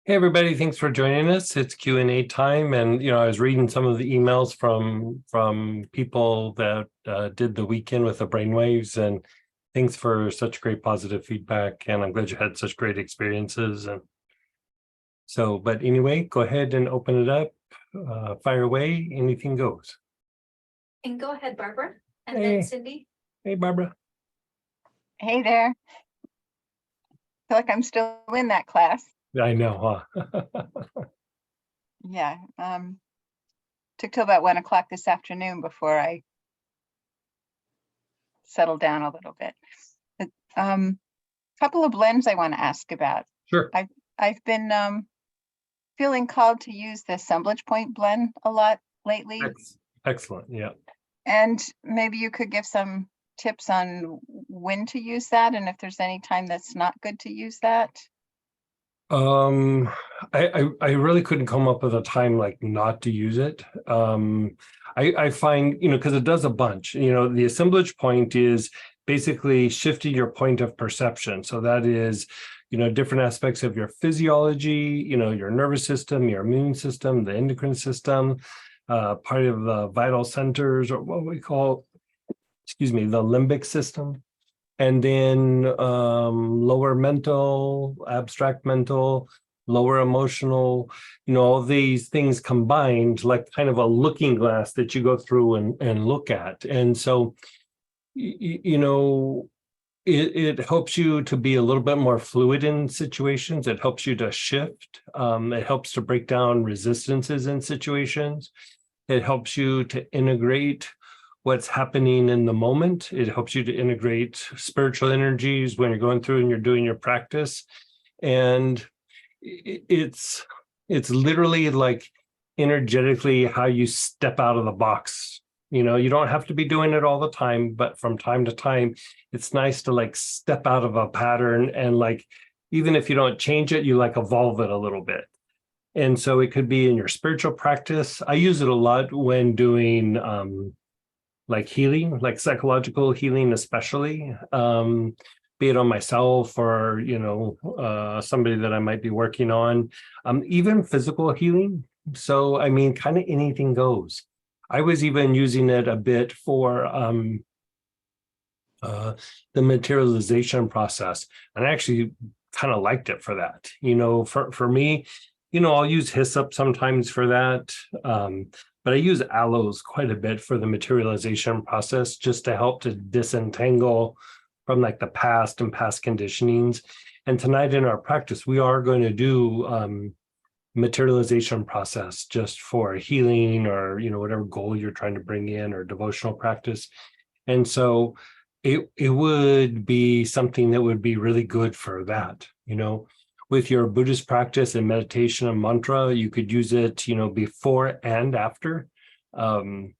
Hey everybody, thanks for joining us. It's Q&A time, and I was reading some of the emails from people that did the weekend with the brainwaves, and thanks for such great positive feedback. And I'm glad you had such great experiences. And so, but anyway, go ahead and open it up. Fire away. Anything goes. And go ahead, Barbara, and Hey. then Cindy. Hey, Barbara. Hey there. Feel like I'm still in that class. I know, huh? Yeah. Took till about 1 o'clock this afternoon before I settled down a little bit. But, couple of blends I want to ask about. Sure. I've been feeling called to use the assemblage point blend a lot lately. Excellent. Yeah. And maybe you could give some tips on when to use that and if there's any time that's not good to use that. I really couldn't come up with a time like not to use it. I find, because it does a bunch, the assemblage point is basically shifting your point of perception. So that is, different aspects of your physiology, your nervous system, your immune system, the endocrine system, part of the vital centers, or what we call, the limbic system. And then lower mental, abstract mental, lower emotional, all these things combined, like kind of a looking glass that you go through and look at. And so, it helps you to be a little bit more fluid in situations. It helps you to shift. It helps to break down resistances in situations. It helps you to integrate what's happening in the moment. It helps you to integrate spiritual energies when you're going through and you're doing your practice. And it's literally like energetically how you step out of the box. You don't have to be doing it all the time, but from time to time, it's nice to like step out of a pattern and like, even if you don't change it, you like evolve it a little bit. And so it could be in your spiritual practice. I use it a lot when doing like healing, like psychological healing, especially, be it on myself or, somebody that I might be working on, even physical healing. So, I mean, kind of anything goes. I was even using it a bit for the materialization process, and I actually kind of liked it for that. For me, I'll use hyssop sometimes for that. But I use aloes quite a bit for the materialization process, just to help to disentangle from like the past and past conditionings. And tonight in our practice, we are going to do materialization process just for healing or, whatever goal you're trying to bring in, or devotional practice. And so it would be something that would be really good for that, with your Buddhist practice and meditation and mantra. You could use it, before and after. You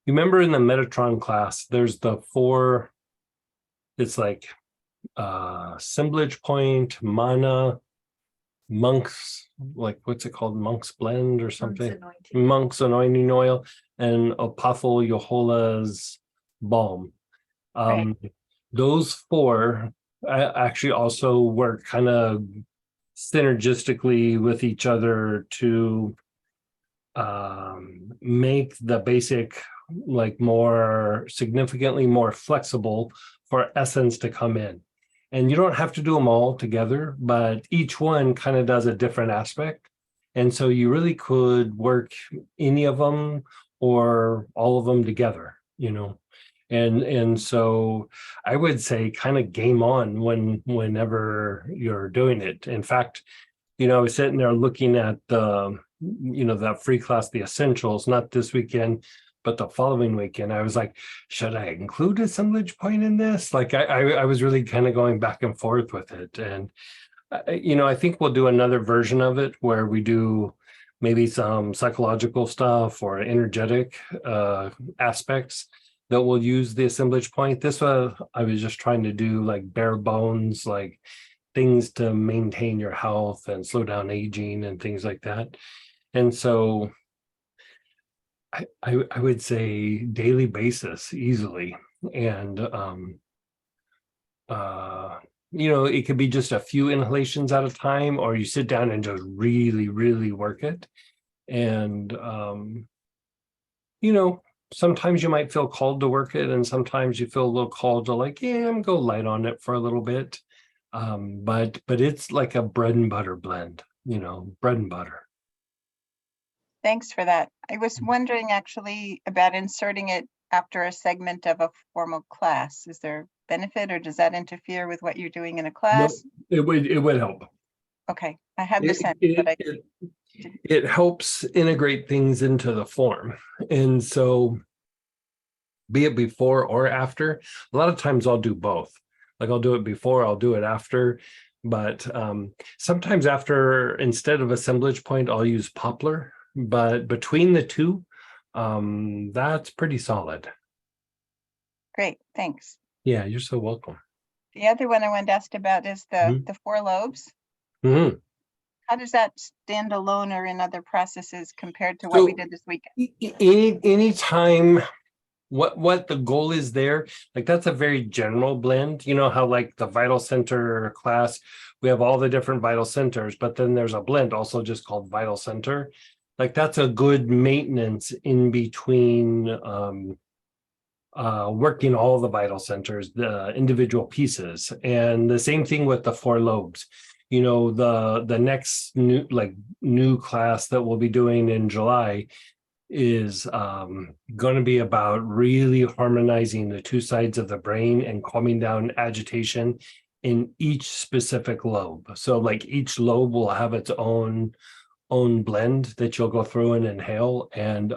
remember in the Metatron class, there's the 4, it's like assemblage point, mana, monks, like what's it called? Monk's blend or something? Monk's anointing oil, and Apothel Yehola's balm. Right. Those 4 actually also work kind of synergistically with each other to make the basic like more significantly more flexible for essence to come in. And you don't have to do them all together, but each one kind of does a different aspect. And so you really could work any of them or all of them together, And so I would say kind of game on whenever you're doing it. In fact, I was sitting there looking at the, that free class, the essentials, not this weekend, but the following weekend. I was like, should I include assemblage point in this? Like I was really kind of going back and forth with it. And, I think we'll do another version of it where we do maybe some psychological stuff or energetic aspects that will use the assemblage point. This was, I was just trying to do like bare bones, like things to maintain your health and slow down aging and things like that. And so I would say daily basis easily. And it could be just a few inhalations at a time, or you sit down and just really, really work it. And, sometimes you might feel called to work it, and sometimes you feel a little called to like, yeah, I'm go light on it for a little bit. But it's like a bread and butter blend, bread and butter. Thanks for that. I was wondering actually about inserting it after a segment of a formal class. Is there benefit, or does that interfere with what you're doing in a No, class? it would help. Okay, I had the It, sense, it, but I, it, it helps integrate things into the form. And so be it before or after, a lot of times I'll do both. Like I'll do it before, I'll do it after. But sometimes after, instead of assemblage point, I'll use poplar. But between the two, that's pretty solid. great, thanks. Yeah, you're so welcome. The other one I wanted to ask about is the four lobes. Mhm. How does that stand alone or in other processes compared to what we So did this weekend? anytime what the goal is there, like that's a very general blend. You know how like the vital center class, we have all the different vital centers, but then there's a blend also just called vital center. Like that's a good maintenance in between working all the vital centers, the individual pieces. And the same thing with the four lobes. The next new class that we'll be doing in July is going to be about really harmonizing the two sides of the brain and calming down agitation in each specific lobe. So like each lobe will have its own blend that you'll go through and inhale, and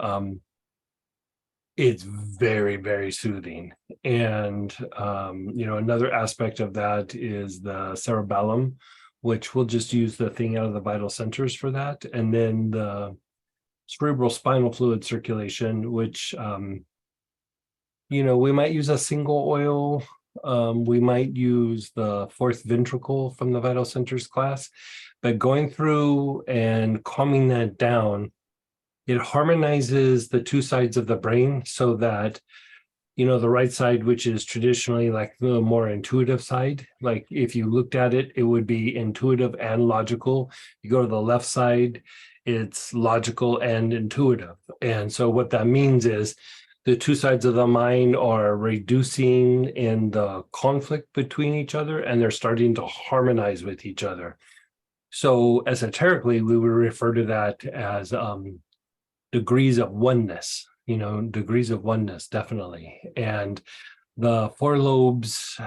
it's very, very soothing. And another aspect of that is the cerebellum, which we'll just use the thing out of the vital centers for that, and then the cerebral spinal fluid circulation, which we might use a single oil. We might use the fourth ventricle from the vital centers class, but going through and calming that down, it harmonizes the two sides of the brain so that the right side, which is traditionally like the more intuitive side, like if you looked at it, it would be intuitive and logical. You go to the left side, it's logical and intuitive. And so what that means is the two sides of the mind are reducing in the conflict between each other, and they're starting to harmonize with each other. So esoterically, we would refer to that as degrees of oneness, definitely. And the four lobes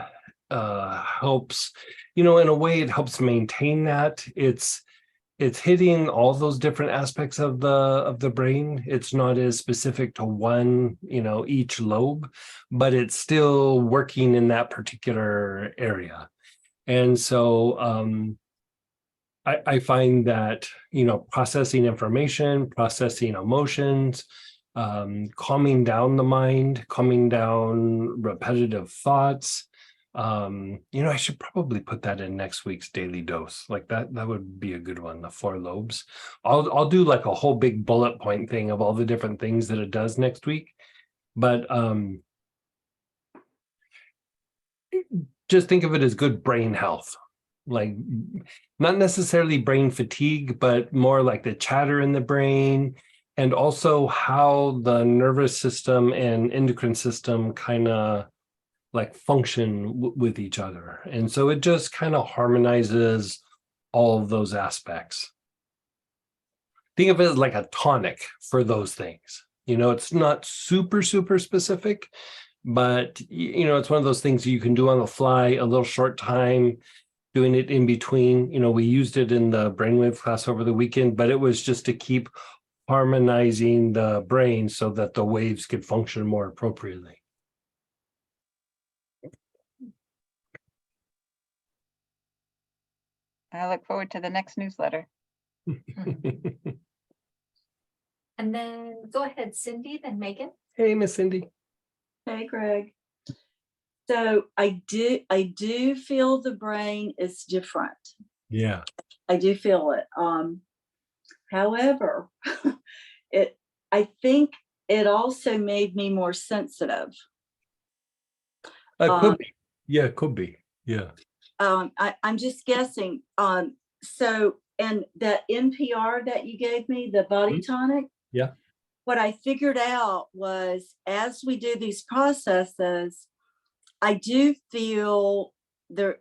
helps, in a way it helps maintain that. It's hitting all those different aspects of the brain. It's not as specific to one, each lobe, but it's still working in that particular area. And so I find that, processing information, processing emotions, calming down the mind, calming down repetitive thoughts. I should probably put that in next week's daily dose. Like that would be a good one, the four lobes. I'll do like a whole big bullet point thing of all the different things that it does next week. But just think of it as good brain health. Like not necessarily brain fatigue, but more like the chatter in the brain, and also how the nervous system and endocrine system kind of like function with each other. And so it just kind of harmonizes all of those aspects. Think of it as like a tonic for those things. It's not super, super specific, but it's one of those things you can do on the fly, a little short time, doing it in between. We used it in the brainwave class over the weekend, but it was just to keep harmonizing the brain so that the waves could function more appropriately. I look forward to the next newsletter. And then go ahead, Cindy, then Megan. Hey, Miss Cindy. Hey, Greg. So I do feel the brain is different. Yeah. I do feel it. However, I think it also made me more sensitive. Could be. Yeah, could be. Yeah. I'm just guessing. So, and that NPR that you gave me, the body tonic. Yeah. What I figured out was as we do these processes, I do feel the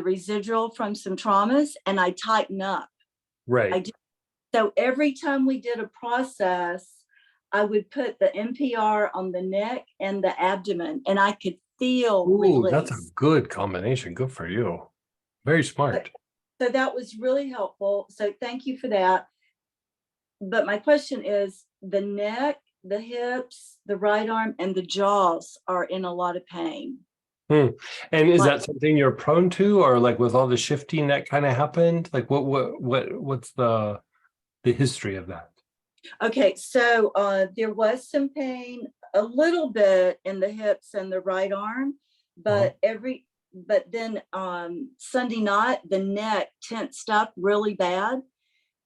residual from some traumas, and I tighten up. Right. I do. So every time we did a process, I would put the NPR on the neck and the abdomen, and I could feel Ooh, release. that's a good combination. Good for you. Very smart. So that was really helpful. So thank you for that. But my question is, the neck, the hips, the right arm, and the jaws are in a lot of pain. And is Like- that something you're prone to, or like with all the shifting that kind of happened? Like what's the history of that? Okay, so there was some pain a little bit in the hips and the right arm, but then Sunday night the neck tensed up really bad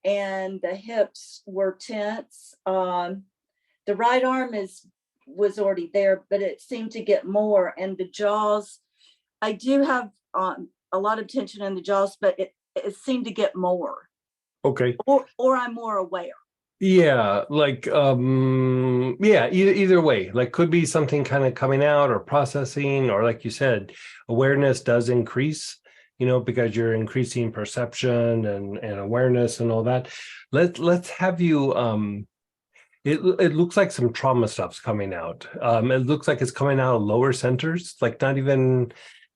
and the hips were tense. The right arm was already there, but it seemed to get more, and the jaws, I do have a lot of tension in the jaws, but it seemed to get more, Okay. or I'm more aware. Yeah, like either way, like could be something kind of coming out or processing, or like you said, awareness does increase, because you're increasing perception and awareness and all that. Let's have you it looks like some trauma stuff's coming out. It looks like it's coming out of lower centers, like not even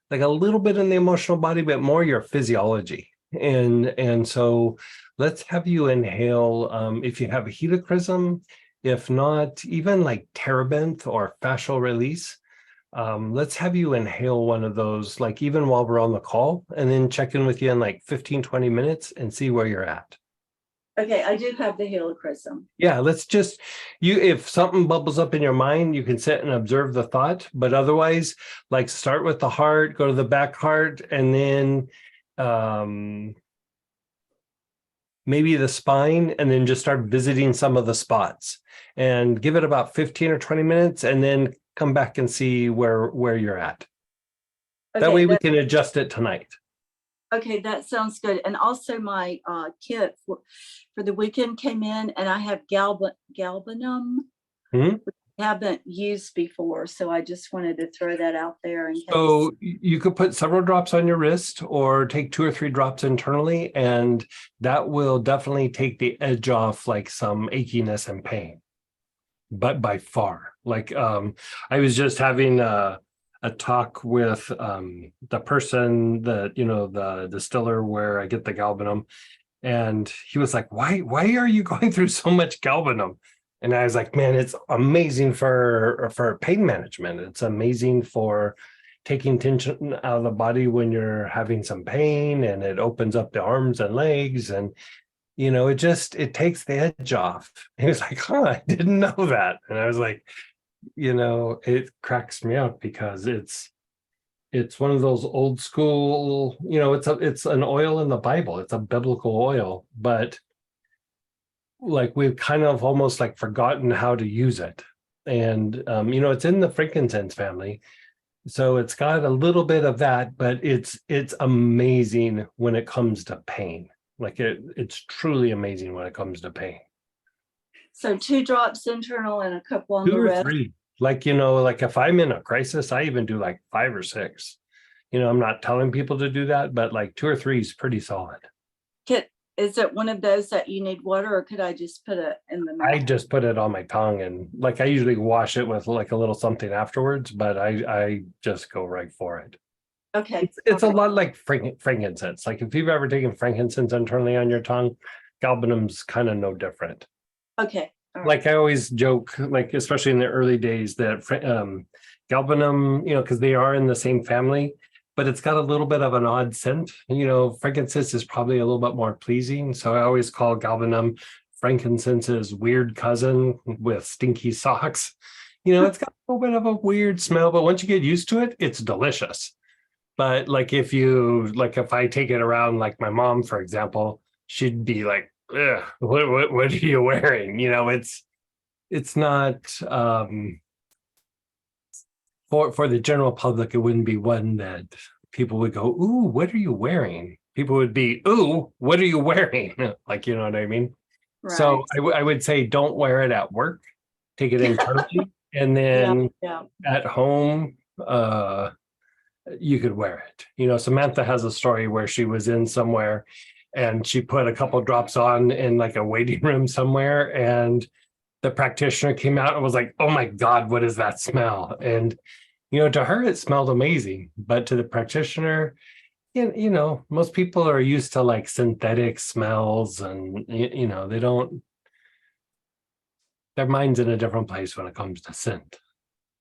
like a little bit in the emotional body, but more your physiology. And so let's have you inhale, if you have a helichrysum, if not, even like terebinth or fascial release. Let's have you inhale one of those, like even while we're on the call, and then check in with you in like 15-20 minutes and see where you're at. Okay, I do have the helichrysum. Yeah, let's just, if something bubbles up in your mind, you can sit and observe the thought, but otherwise, like start with the heart, go to the back heart, and then maybe the spine, and then just start visiting some of the spots and give it about 15 or 20 minutes, and then come back and see where you're at. Okay, That way we can adjust it tonight. Okay, that sounds good. And also my kit for the weekend came in, and I have galbanum, Mhm. which I haven't used before. So I just wanted to throw that out there in case. So you could put several drops on your wrist or take 2 or 3 drops internally, and that will definitely take the edge off like some achiness and pain. But by far, like I was just having a talk with the person that, the distiller where I get the galbanum, and he was like, why are you going through so much galbanum? And I was like, man, it's amazing for pain management. It's amazing for taking tension out of the body when you're having some pain, and it opens up the arms and legs, and it takes the edge off. He was like, I didn't know that. And I was like, it cracks me up because it's one of those old school, it's an oil in the Bible. It's a biblical oil, but like we've kind of almost like forgotten how to use it. And it's in the frankincense family. So it's got a little bit of that, but it's amazing when it comes to pain. Like it's truly amazing when it comes to pain. So 2 drops internal and a couple on 2 the or wrist. 3. Like, like if I'm in a crisis, I even do like 5 or 6. I'm not telling people to do that, but like 2 or 3 is pretty solid. Is it one of those that you need water, or could I just put it in the mouth? I just put it on my tongue, and like I usually wash it with like a little something afterwards, but I just go right for it. Okay. It's okay. a lot like frankincense. Like if you've ever taken frankincense internally on your tongue, galbanum's kind of no different. Okay. All right. Like I always joke, like especially in the early days, that galbanum, because they are in the same family, but it's got a little bit of an odd scent. Frankincense is probably a little bit more pleasing. So I always call galbanum frankincense's weird cousin with stinky socks. It's got a little bit of a weird smell, but once you get used to it, it's delicious. But like if I take it around, like my mom, for example, she'd be like, ugh, what are you wearing? It's not for the general public, it wouldn't be one that people would go, "Ooh, what are you wearing?" People would be, "Ooh, what are you wearing?" Like, you know what I mean? So Right. I would say don't wear it at work. Take it internally, and Yeah, then yeah. at home, you could wear it. You know, Samantha has a story where she was in somewhere and she put a couple drops on in like a waiting room somewhere, and the practitioner came out and was like, "Oh my God, what is that smell?" And, you know, to her, it smelled amazing. But to the practitioner, you know, most people are used to like synthetic smells and, you know, they don't, their mind's in a different place when it comes to scent,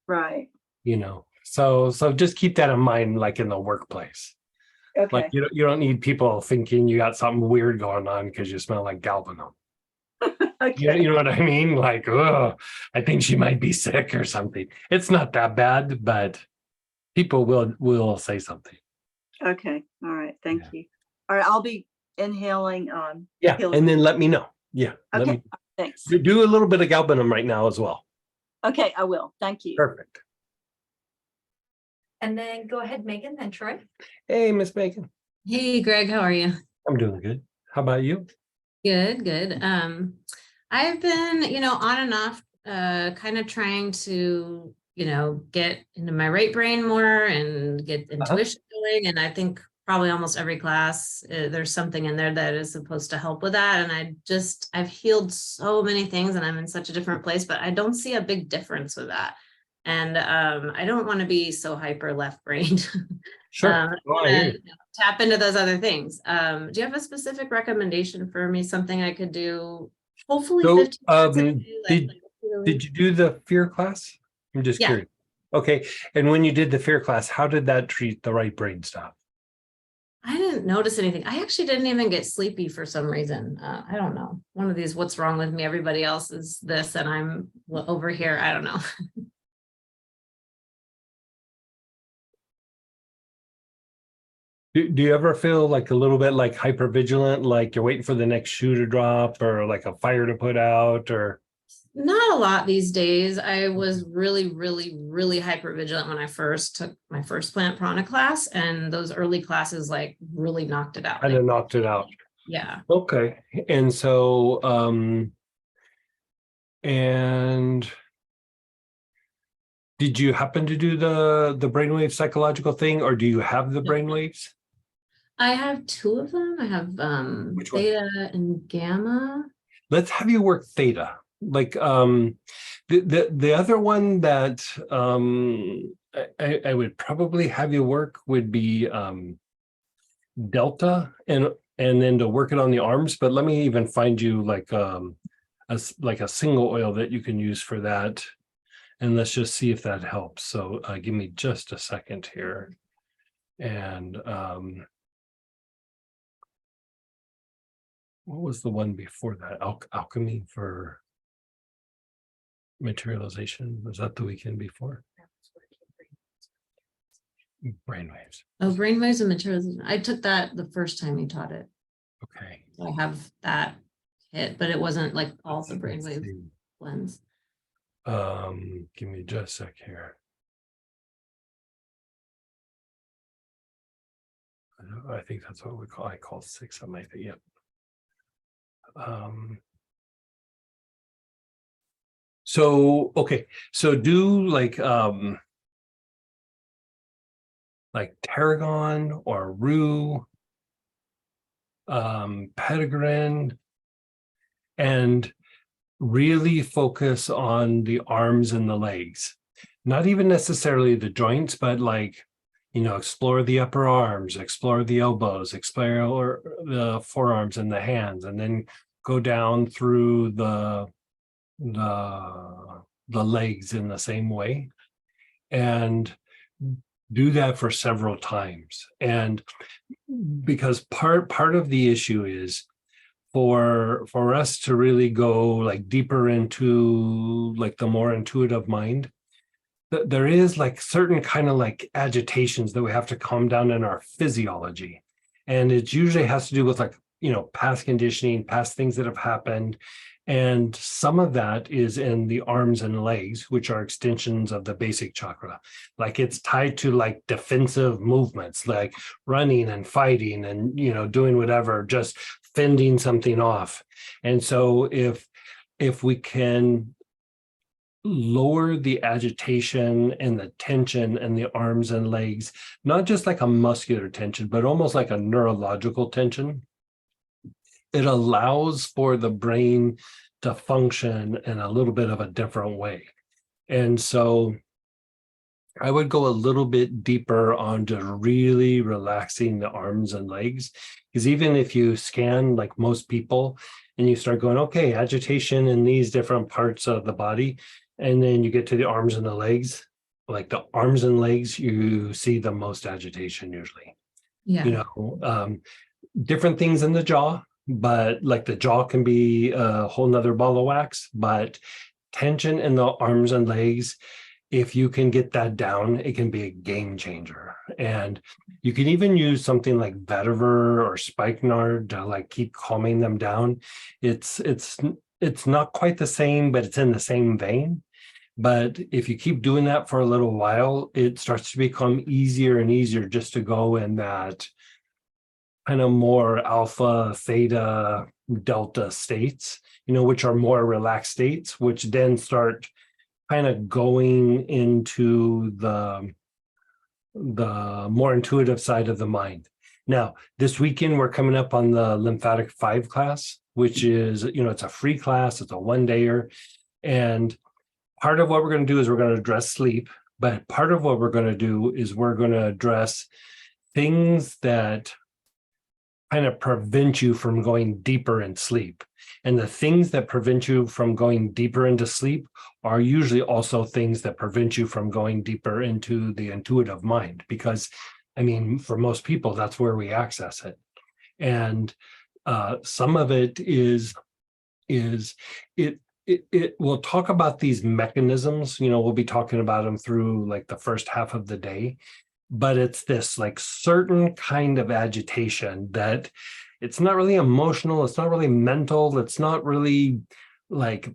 Right. you know. So just keep that in mind, like in the workplace. Like Okay. you don't need people thinking you got something weird going on because you smell like galbanum. Okay. You know what I mean? Like, oh, I think she might be sick or something. It's not that bad, but people will say something. Okay. All right. Thank Yeah. you. All right. I'll be inhaling Yeah, helium. and then let me know. Yeah, let Okay. me Thanks. do a little bit of galbanum right now as well. Okay, I will. Thank you. Perfect. And then go ahead, Megan, then Troy. Hey, Miss Bacon. Hey Greg, how are you? I'm doing good. How about you? Good, good. I've been, on and off, kind of trying to, get into my right brain more and get intuition going. And I think probably almost every class, there's something in there that is supposed to help with that. And I've healed so many things and I'm in such a different place, but I don't see a big difference with that. And I don't want to be so hyper left-brained. Sure. I Oh, I hear wanna, you. tap into those other things. Do you have a specific recommendation for me? Something I could do? Hopefully, So, 15 minutes a day, Did you do the fear class? I'm just Yeah. curious. Okay. And when you did the fear class, how did that treat the right brain stuff? I didn't notice anything. I actually didn't even get sleepy for some reason. I don't know. One of these, what's wrong with me? Everybody else is this, and I'm over here. I don't know. Do you ever feel like a little bit like hyper vigilant, like you're waiting for the next shoe to drop or like a fire to put out or? Not a lot these days. I was really, really, really hyper vigilant when I first took my first plant prana class, and those early classes like really knocked it out. Kind of knocked it out. Yeah. Okay. And so, and did you happen to do the brainwave psychological thing, or do you have the No. brainwaves? I have two of them. I have Which one? theta and gamma. Let's have you work theta. Like the other one that I would probably have you work would be delta and then to work it on the arms. But let me even find you like a single oil that you can use for that. And let's just see if that helps. So give me just a second here. And what was the one before that? Alchemy for materialization. Was that the weekend before? Brainwaves. Oh, brainwaves and materials. I took that the first time you taught it. Okay. So I have that hit, but it wasn't like all the Let's brainwave see. blends. Give me just a sec here. I think that's what I call 6 on my thing. Yep. So okay, so do like tarragon or rue, petitgrain, and really focus on the arms and the legs. Not even necessarily the joints, but like, explore the upper arms, explore the elbows, explore the forearms and the hands, and then go down through the legs in the same way, and do that for several times. And because part of the issue is for us to really go like deeper into like the more intuitive mind, there is like certain kind of like agitations that we have to calm down in our physiology. And it usually has to do with like, past conditioning, past things that have happened. And some of that is in the arms and legs, which are extensions of the basic chakra. Like it's tied to like defensive movements, like running and fighting and, doing whatever, just fending something off. And so if we can lower the agitation and the tension in the arms and legs, not just like a muscular tension, but almost like a neurological tension, it allows for the brain to function in a little bit of a different way. And so I would go a little bit deeper on just really relaxing the arms and legs, because even if you scan like most people and you start going, okay, agitation in these different parts of the body, and then you get to the arms and the legs, like the arms and legs, you see the most agitation usually. Yeah. Different things in the jaw, but like the jaw can be a whole nother ball of wax, but tension in the arms and legs, if you can get that down, it can be a game changer. And you can even use something like vetiver or spikenard to like keep calming them down. It's not quite the same, but it's in the same vein. But if you keep doing that for a little while, it starts to become easier and easier just to go in that kind of more alpha, theta, delta states, which are more relaxed states, which then start kind of going into the more intuitive side of the mind. Now, this weekend, we're coming up on the Lymphatic 5 class, which is, it's a free class, it's a one-dayer. And part of what we're going to do is we're going to address sleep, but part of what we're going to do is we're going to address things that kind of prevent you from going deeper in sleep. And the things that prevent you from going deeper into sleep are usually also things that prevent you from going deeper into the intuitive mind, because for most people, that's where we access it. And some of it is we'll talk about these mechanisms, we'll be talking about them through like the first half of the day, but it's this like certain kind of agitation that it's not really emotional, it's not really mental, it's not really like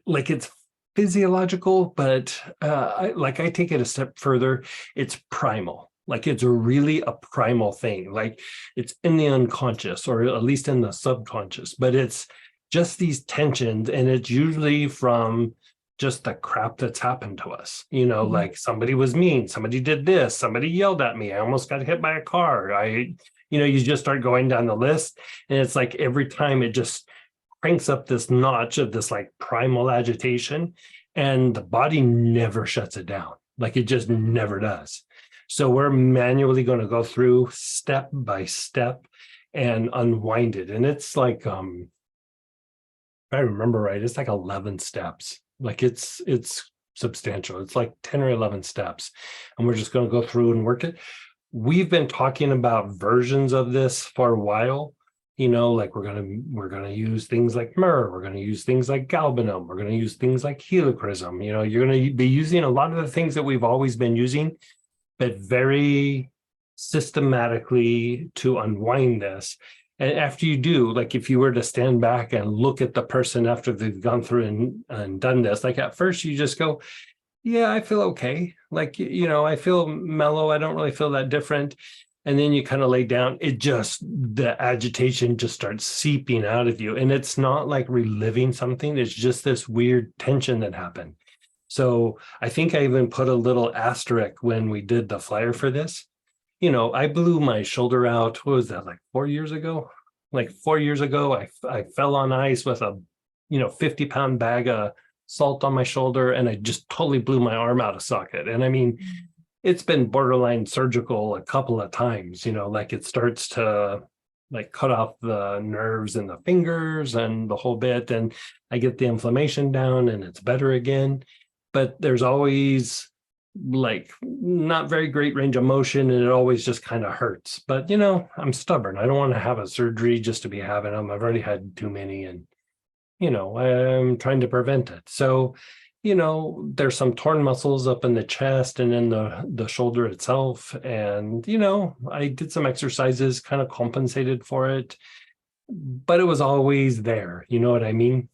it's physiological, but I take it a step further, it's primal. Like it's really a primal thing, like it's in the unconscious or at least in the subconscious, but it's just these tensions, and it's usually from just the crap that's happened to us, like somebody was mean, somebody did this, somebody yelled at me, I almost got hit by a car, you just start going down the list, and it's like every time it just cranks up this notch of this like primal agitation, and the body never shuts it down, like it just never does. So we're manually going to go through step by step and unwind it, and it's like if I remember right, it's like 11 steps. Like it's substantial. It's like 10 or 11 steps. And we're just going to go through and work it. We've been talking about versions of this for a while. Like we're going to use things like myrrh. We're going to use things like galbanum. We're going to use things like helichrysum. You're going to be using a lot of the things that we've always been using, but very systematically to unwind this. And after you do, like if you were to stand back and look at the person after they've gone through and done this, like at first you just go, yeah, I feel okay. Like, I feel mellow. I don't really feel that different. And then you kind of lay down, the agitation just starts seeping out of you. And it's not like reliving something. It's just this weird tension that happened. So I think I even put a little asterisk when we did the flyer for this. I blew my shoulder out. What was that, like 4 years ago? Like 4 years ago, I fell on ice with a, 50-pound bag of salt on my shoulder, and I just totally blew my arm out of socket. And it's been borderline surgical a couple of times, like it starts to like cut off the nerves in the fingers and the whole bit. And I get the inflammation down and it's better again. But there's always like not very great range of motion, and it always just kind of hurts. But I'm stubborn. I don't want to have a surgery just to be having them. I've already had too many, and I'm trying to prevent it. So there's some torn muscles up in the chest and in the shoulder itself, and I did some exercises, kind of compensated for it. but it was always there. You know what I mean?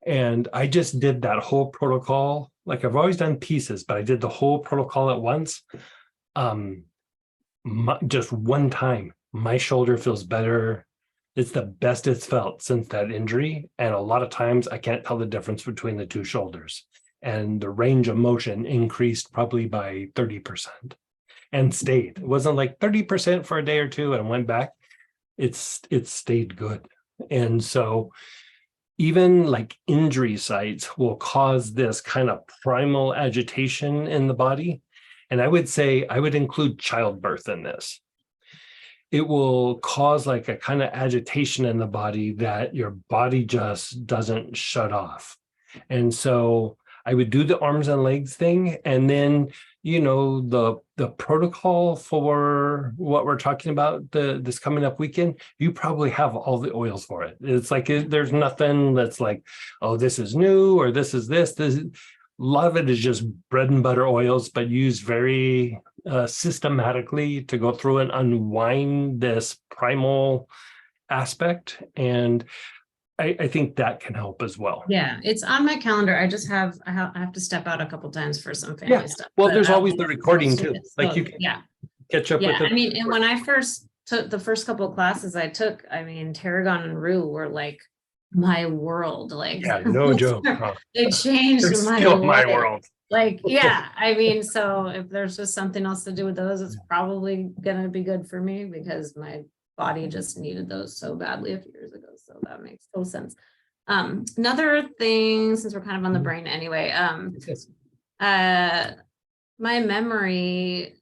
And I just did that whole protocol. Like I've always done pieces, but I did the whole protocol at once. Just one time, my shoulder feels better. It's the best it's felt since that injury. And a lot of times I can't tell the difference between the two shoulders. And the range of motion increased probably by 30% and stayed. It wasn't like 30% for a day or two and went back. It stayed good. And so even like injury sites will cause this kind of primal agitation in the body. And I would say I would include childbirth in this. It will cause like a kind of agitation in the body that your body just doesn't shut off. And so I would do the arms and legs thing. And then, you know, the protocol for what we're talking about this coming up weekend, you probably have all the oils for it. It's like, there's nothing that's like, oh, this is new or this is this. A lot of it is just bread and butter oils, but used very systematically to go through and unwind this primal aspect. And I think that can help as well. Yeah, it's on my calendar. I have to step out a couple times for some family stuff. Well, but there's I'll always the recording too. it's Like you both. can Yeah, catch up yeah. with it. I mean, and when I first took the first couple of classes I took, I mean, Tarragon and Rue were like my world. Like, Yeah, no joke. Huh? they changed They're my still my life. world. Like, yeah, I mean, so if there's just something else to do with those, it's probably gonna be good for me because my body just needed those so badly a few years ago. So that makes total sense. Another thing, since we're kind of on the brain anyway, Yes. my memory,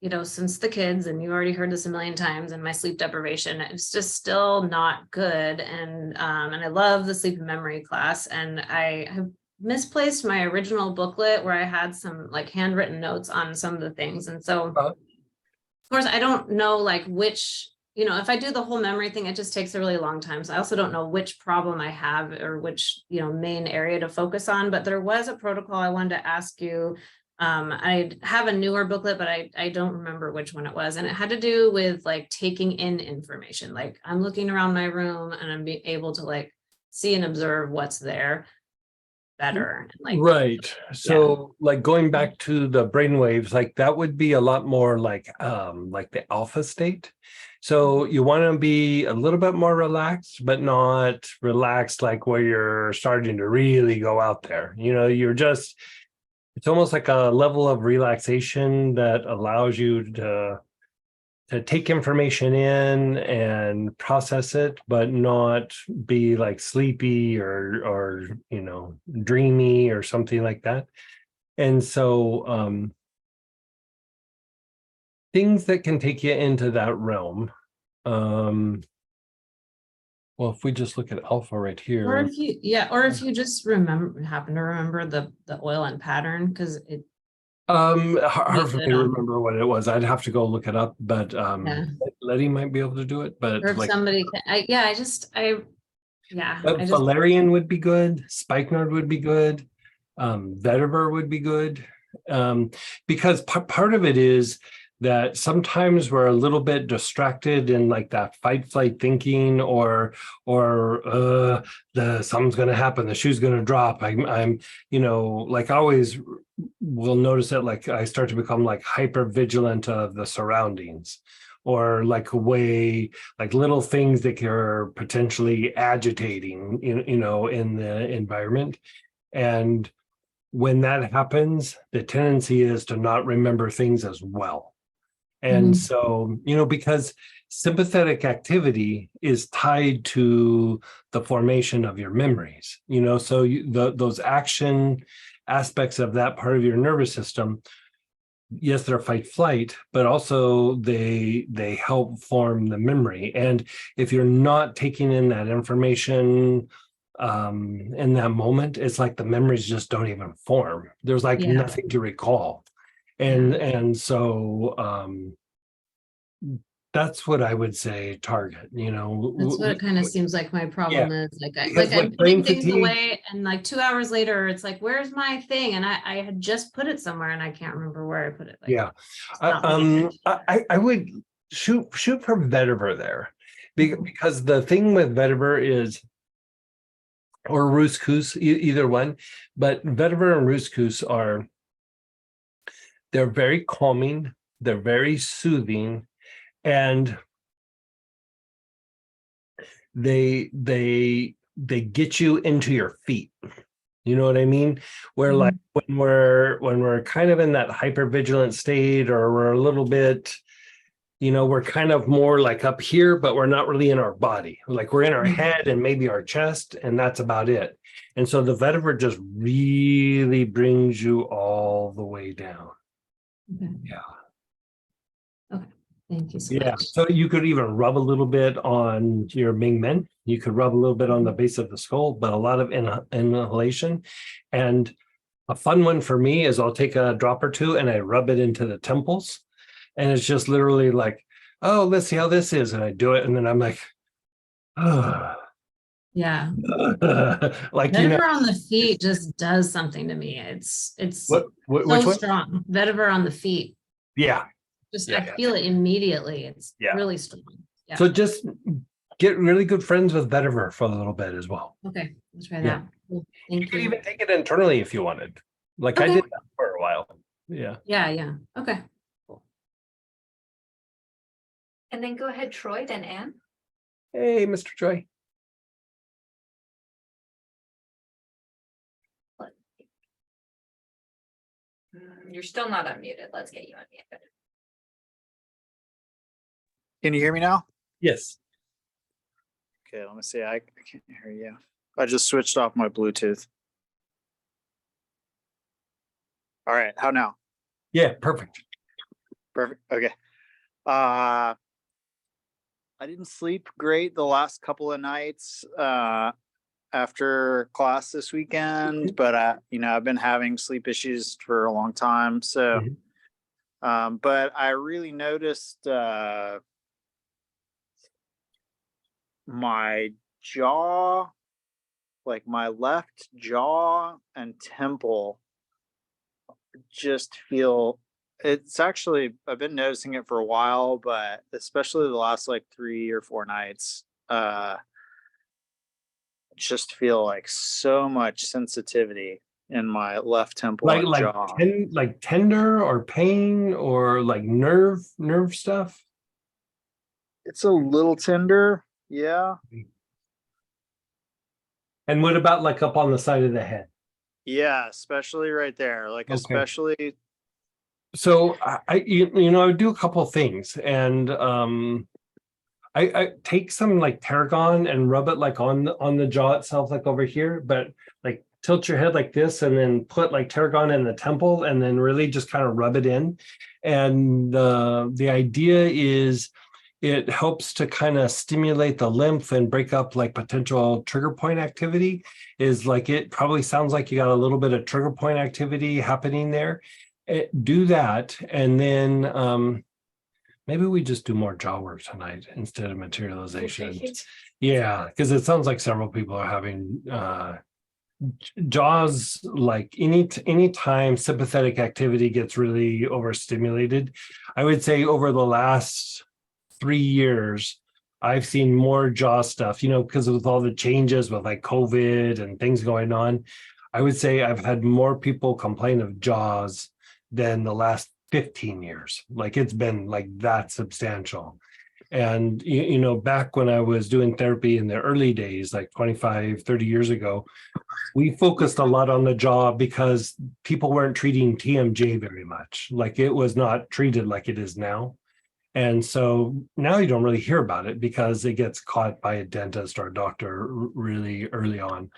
you know, since the kids, and you already heard this a million times, and my sleep deprivation, it's just still not good. And I love the sleep and memory class, and I have misplaced my original booklet where I had some like handwritten notes on some of the things. And so, of course, I don't know like which, you know, if I do the whole memory thing, it just takes a really long time. So I also don't know which problem I have or which, you know, main area to focus on. But there was a protocol I wanted to ask you. I have a newer booklet, but I don't remember which one it was. And it had to do with like taking in information. Like I'm looking around my room and I'm being able to like see and observe what's there better. Like, Right. So like going back to the brainwaves, like that would be a lot more like the alpha state. So you want to be a little bit more relaxed, but not relaxed like where you're starting to really go out there. You know, it's almost like a level of relaxation that allows you to take information in and process it, but not be like sleepy or you know, dreamy or something like that. And so things that can take you into that realm. Well, if we just look at alpha right or here. if you just happen to remember the oil and pattern, because it Hard for me to on. remember what it was. I'd have to go look it up, but Yeah. Letty might be able to do it. But or if like somebody Valerian would be good, spikenard would be good, vetiver would be good, because part of it is that sometimes we're a little bit distracted in like that fight flight thinking or something's going to happen, the shoe's going to drop. I'm you know, like I always will notice that like I start to become like hyper vigilant of the surroundings, or like way like little things that are potentially agitating you know, in the environment. And when that happens, the tendency is to not remember things as well. And so, you know, because sympathetic activity is tied to the formation of your memories, you know, so those action aspects of that part of your nervous system, yes, they're fight flight, but also they help form the memory. And if you're not taking in that information in that moment, it's like the memories just don't even form. There's like nothing to recall. And so that's what I would say target, you know. that's what it kind of seems like my problem is. Like Because I'm with putting brain things fatigue- away, and like 2 hours later, it's like, where's my thing? And I had just put it somewhere and I can't remember where I put it. Like, Yeah. it's not paying attention. I would shoot for vetiver there, Because the thing with vetiver is, or Roost-Koos, either one, but vetiver and Roost-Koos they're very calming, they're very soothing, and they get you into your feet. You know what I mean? Where like when we're kind of in that hypervigilant state, or we're a little bit, we're kind of more like up here, but we're not really in our body. Like we're in our head and maybe our chest, and that's about it. And so the vetiver just really brings you all the way down. Okay. Yeah. Okay. Thank you so Yeah. much. So you could even rub a little bit on your Ming Men. You could rub a little bit on the base of the skull, but a lot of inhalation. And a fun one for me is I'll take a drop or two and I rub it into the temples. And it's just literally like, oh, let's see how this is. And I do it. And then I'm like, oh. Yeah. Like, Vetiver on the feet just does something to me. It's which so one? strong. Vetiver on the feet. Yeah. Just Yeah, I yeah. feel it immediately. It's Yeah. really strong. Yeah. So just get really good friends with vetiver for a little bit as well. Okay, let's try Yeah. that. Cool. You Thank could you. even take it internally if you wanted. Like I Okay. did that for a while. Yeah. Yeah. Okay. And then go ahead, Troy, then Anne. Hey, Mr. Troy. You're still not unmuted. Let's get you unmuted. Can you hear me now? Yes. Okay, let me see. I can't hear you. I just switched off my Bluetooth. All right, how now? Yeah, perfect. Perfect. Okay. I didn't sleep great the last couple of nights after class this weekend, but I've been having sleep issues for a long time. So but I really noticed my jaw, like my left jaw and temple just feel, it's actually, I've been noticing it for a while, but especially the last like 3 or 4 nights, just feel like so much sensitivity in my left temple Like and jaw. like tender or pain or like nerve stuff. It's a little tender. Yeah. And what about like up on the side of the head? Yeah, especially right there. Like Okay. especially So I do a couple things, and I take some like tarragon and rub it like on the jaw itself, like over here, but like tilt your head like this and then put like tarragon in the temple and then really just kind of rub it in. And the idea is it helps to kind of stimulate the lymph and break up like potential trigger point activity. Is like, it probably sounds like you got a little bit of trigger point activity happening there. Do that, and then maybe we just do more jaw work tonight instead of materialization. Yeah, because it sounds like several people are having jaws, like any time sympathetic activity gets really overstimulated. I would say over the last 3 years, I've seen more jaw stuff, because with all the changes with like COVID and things going on, I would say I've had more people complain of jaws than the last 15 years. Like it's been like that substantial. And, back when I was doing therapy in the early days, like 25, 30 years ago, we focused a lot on the jaw because people weren't treating TMJ very much. Like it was not treated like it is now. And so now you don't really hear about it because it gets caught by a dentist or a doctor really early on.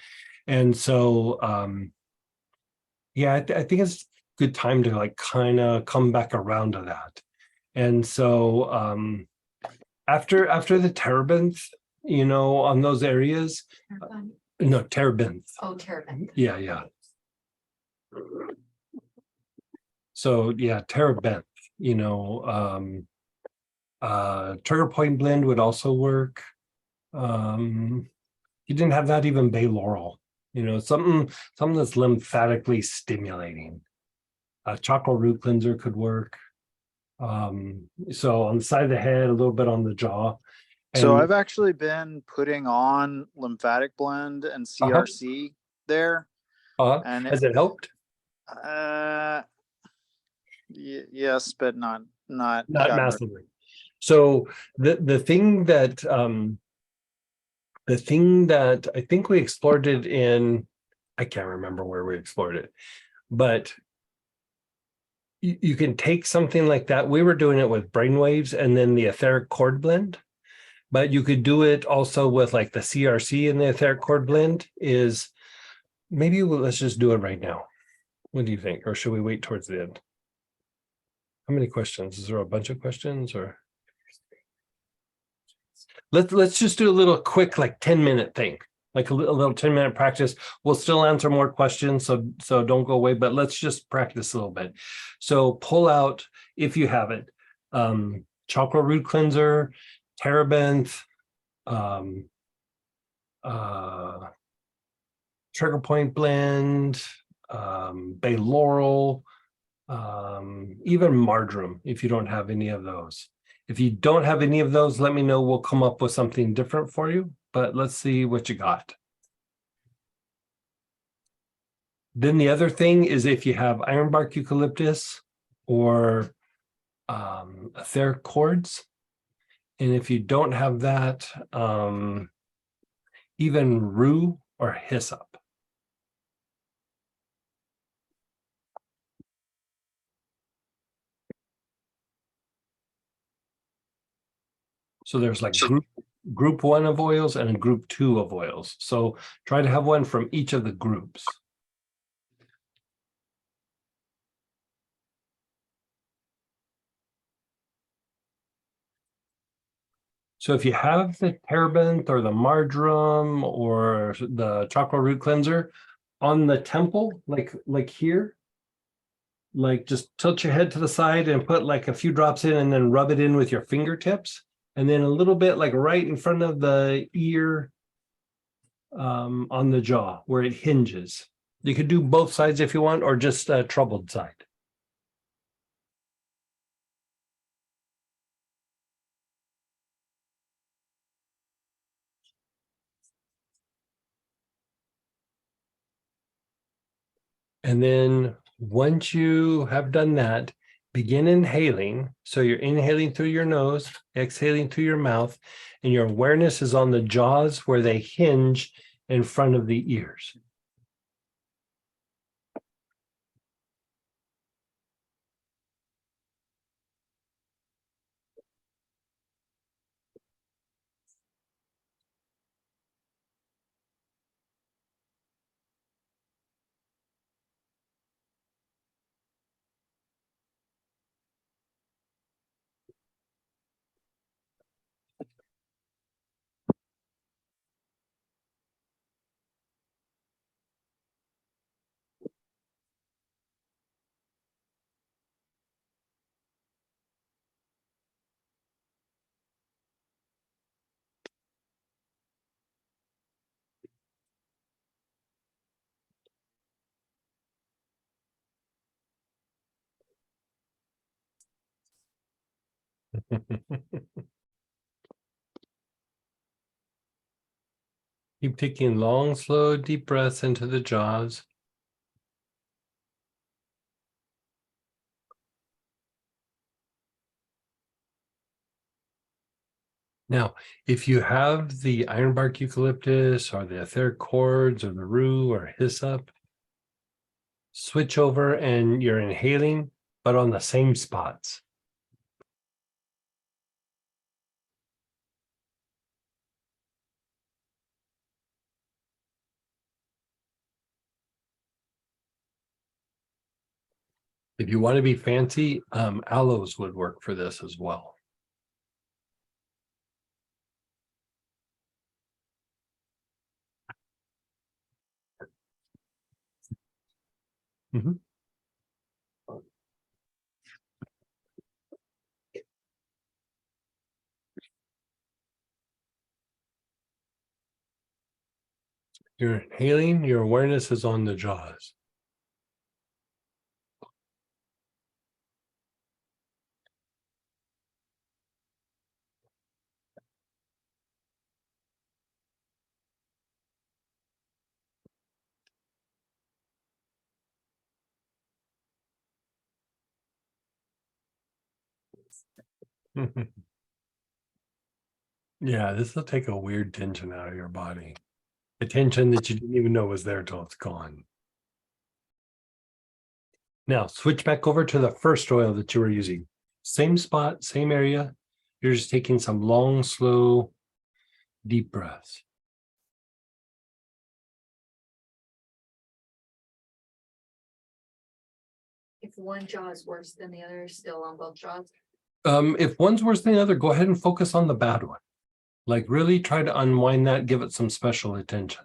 And so, I think it's a good time to like kind of come back around to that. And so after the terebinth, on those areas, no, terebinth. Oh, terebinth. Yeah. So yeah, terebinth, trigger point blend would also work. You didn't have that, even bay laurel, something that's lymphatically stimulating. Chakra root cleanser could work. So on the side of the head, a little bit on the jaw. So And I've actually been putting on lymphatic blend and CRC there, and has it helped? uh, yes, but not Not gotten rid. massively. So the thing that I think we explored it in, I can't remember where we explored it, but you can take something like that. We were doing it with brainwaves and then the etheric chord blend, but you could do it also with like the CRC and the etheric chord blend. Is maybe let's just do it right now. What do you think? Or should we wait towards the end? How many questions? Is there a bunch of questions or? Let's just do a little quick, like 10-minute thing, like a little 10-minute practice. We'll still answer more questions, so don't go away, but let's just practice a little bit. So pull out, if you have it, chakra root cleanser, terebinth, trigger point blend, bay laurel, even marjoram, if you don't have any of those. If you don't have any of those, let me know. We'll come up with something different for you, but let's see what you got. Then the other thing is if you have ironbark eucalyptus or etheric cords, and if you don't have that, even rue or hyssop. So there's like group 1 of oils and a group 2 of oils. So try to have one from each of the groups. So if you have the terebinth or the marjoram or the chakra root cleanser on the temple, like here, like just tilt your head to the side and put like a few drops in and then rub it in with your fingertips. And then a little bit like right in front of the ear on the jaw where it hinges. You could do both sides if you want, or just a troubled side. And then once you have done that, begin inhaling. So you're inhaling through your nose, exhaling through your mouth, and your awareness is on the jaws where they hinge in front of the ears. Keep taking long, slow, deep breaths into the jaws. Now, if you have the ironbark eucalyptus or the etheric cords or the rue or hyssop, switch over and you're inhaling, but on the same spots. If you want to be fancy, aloes would work for this as well. Mhm. You're inhaling, your awareness is on the jaws. Yeah, this will take a weird tension out of your body. A tension that you didn't even know was there till it's gone. Now switch back over to the first oil that you were using. Same spot, same area. You're just taking some long, slow, deep breaths. If one jaw is worse than the other, still on both jaws. If one's worse than the other, go ahead and focus on the bad one. Like really try to unwind that, give it some special attention.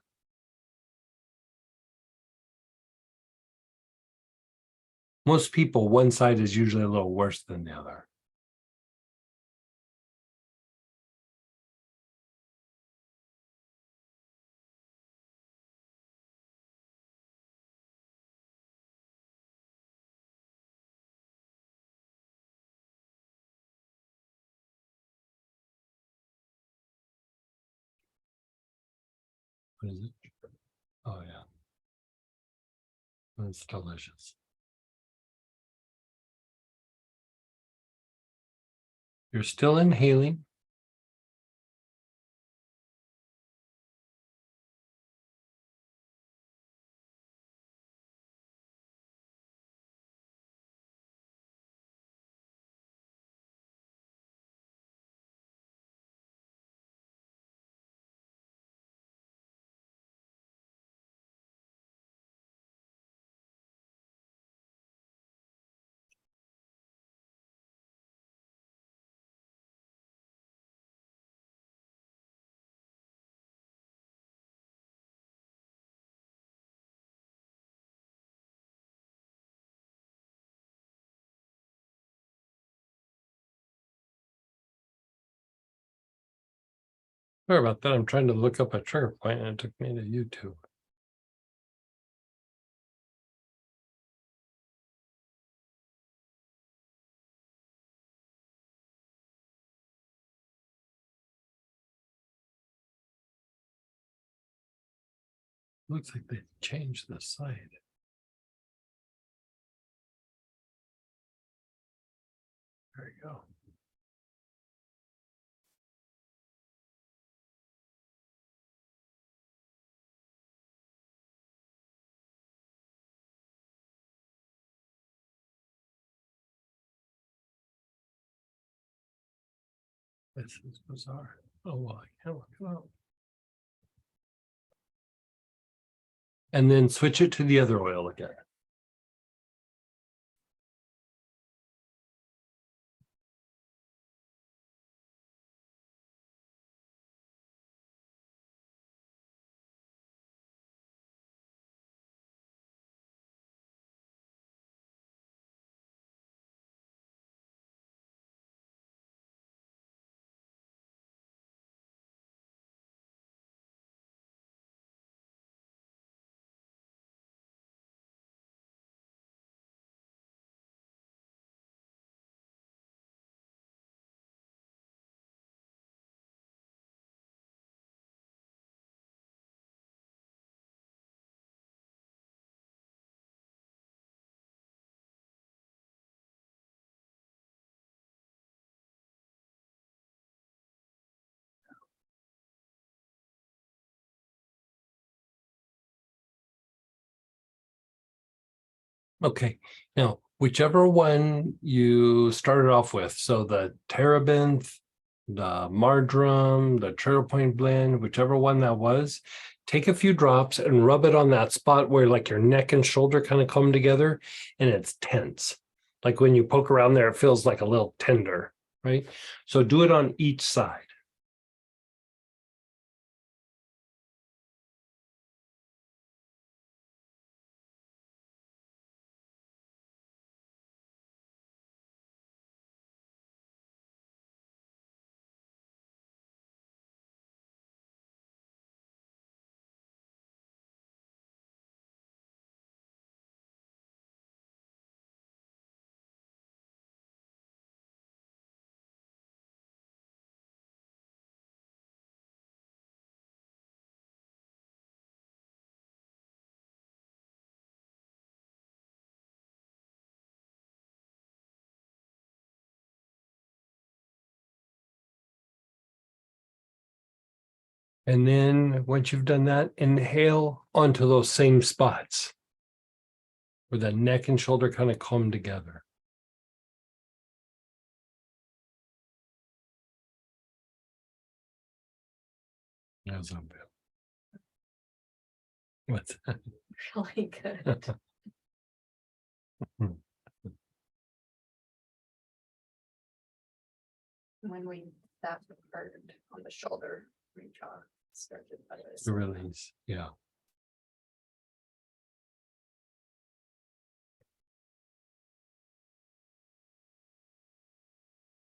Most people, one side is usually a little worse than the other. What is it? Oh yeah. It's delicious. You're still inhaling. Sorry about that. I'm trying to look up a trigger point and it took me to YouTube. Looks like they changed the site. There you go. This is bizarre. Oh, well, I can't look it up. And then switch it to the other oil again. Okay, now whichever one you started off with, so the terebinth, the marjoram, the turtle point blend, whichever one that was, take a few drops and rub it on that spot where like your neck and shoulder kind of come together and it's tense. Like when you poke around there, it feels like a little tender, right? So do it on each side. And then once you've done that, inhale onto those same spots where the neck and shoulder kind of come together. How's that feel? What's that? Really good. When we, that hurt on the shoulder, my jaw started. The release, yeah.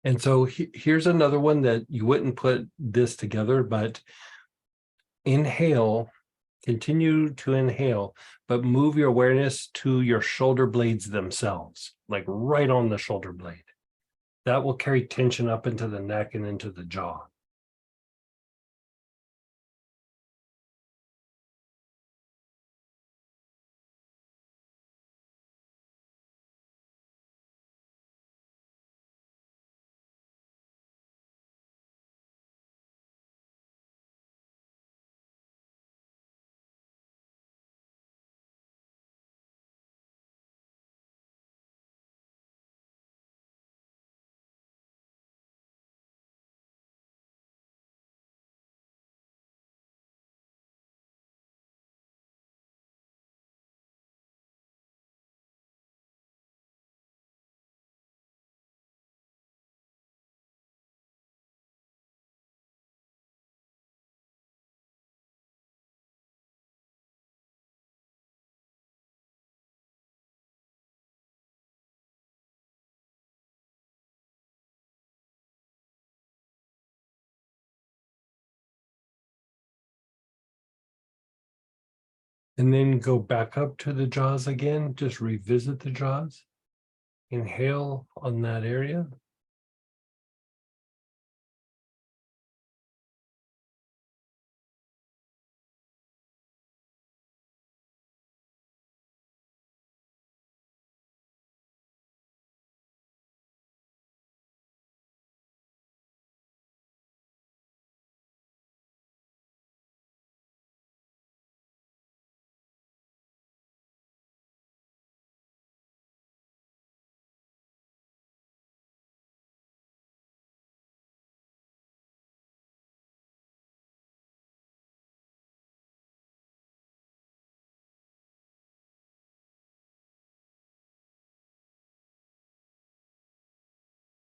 And so here's another one that you wouldn't put this together, but inhale, continue to inhale, but move your awareness to your shoulder blades themselves, like right on the shoulder blade. That will carry tension up into the neck and into the jaw. And then go back up to the jaws again, just revisit the jaws. Inhale on that area.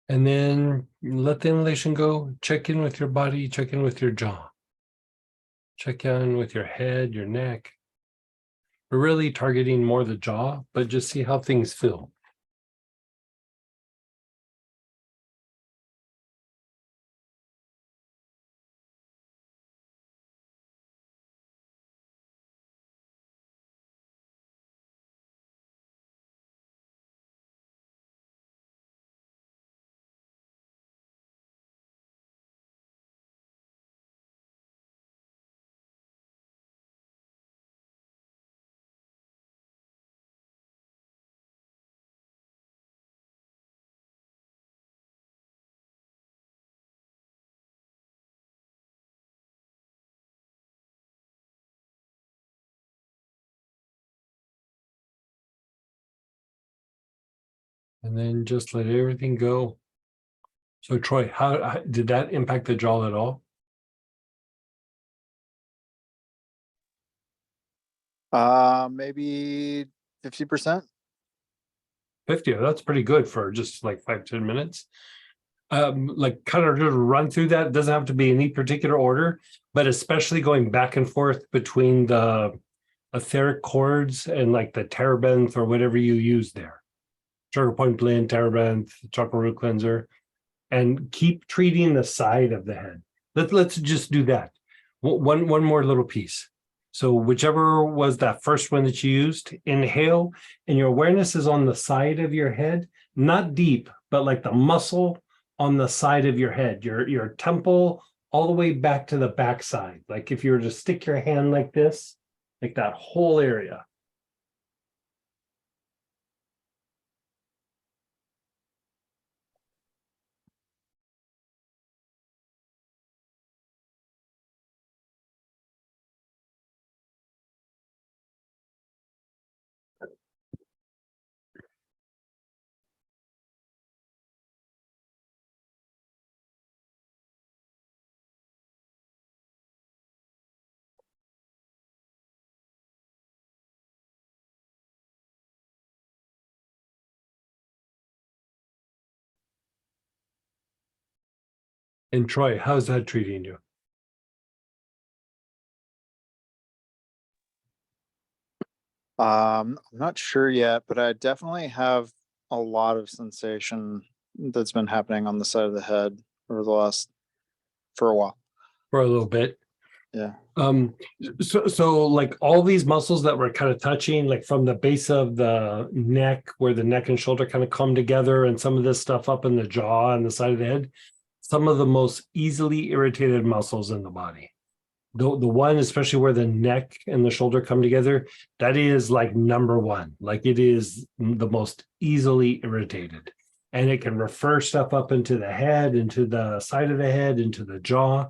And then let the inhalation go. Check in with your body, check in with your jaw. Check in with your head, your neck. We're really targeting more the jaw, but just see how things feel. And then just let everything go. So Troy, how did that impact the jaw at all? Maybe 50%. 50, that's pretty good for just like 5-10 minutes. Like kind of just run through that. It doesn't have to be any particular order, but especially going back and forth between the etheric chords and like the terebinth or whatever you use there. Sugar point blend, terebinth, chakra root cleanser, and keep treating the side of the head. Let's just do that. One more little piece. So whichever was that first one that you used, inhale, and your awareness is on the side of your head, not deep, but like the muscle on the side of your head, your temple all the way back to the backside. Like if you were to stick your hand like this, like that whole area. And Troy, how's that treating you? I'm not sure yet, but I definitely have a lot of sensation that's been happening on the side of the head over the last for a while. For a little bit. Yeah. So like all these muscles that we're kind of touching, like from the base of the neck, where the neck and shoulder kind of come together, and some of this stuff up in the jaw and the side of the head, some of the most easily irritated muscles in the body. The one, especially where the neck and the shoulder come together, that is like number one. Like it is the most easily irritated. And it can refer stuff up into the head, into the side of the head, into the jaw.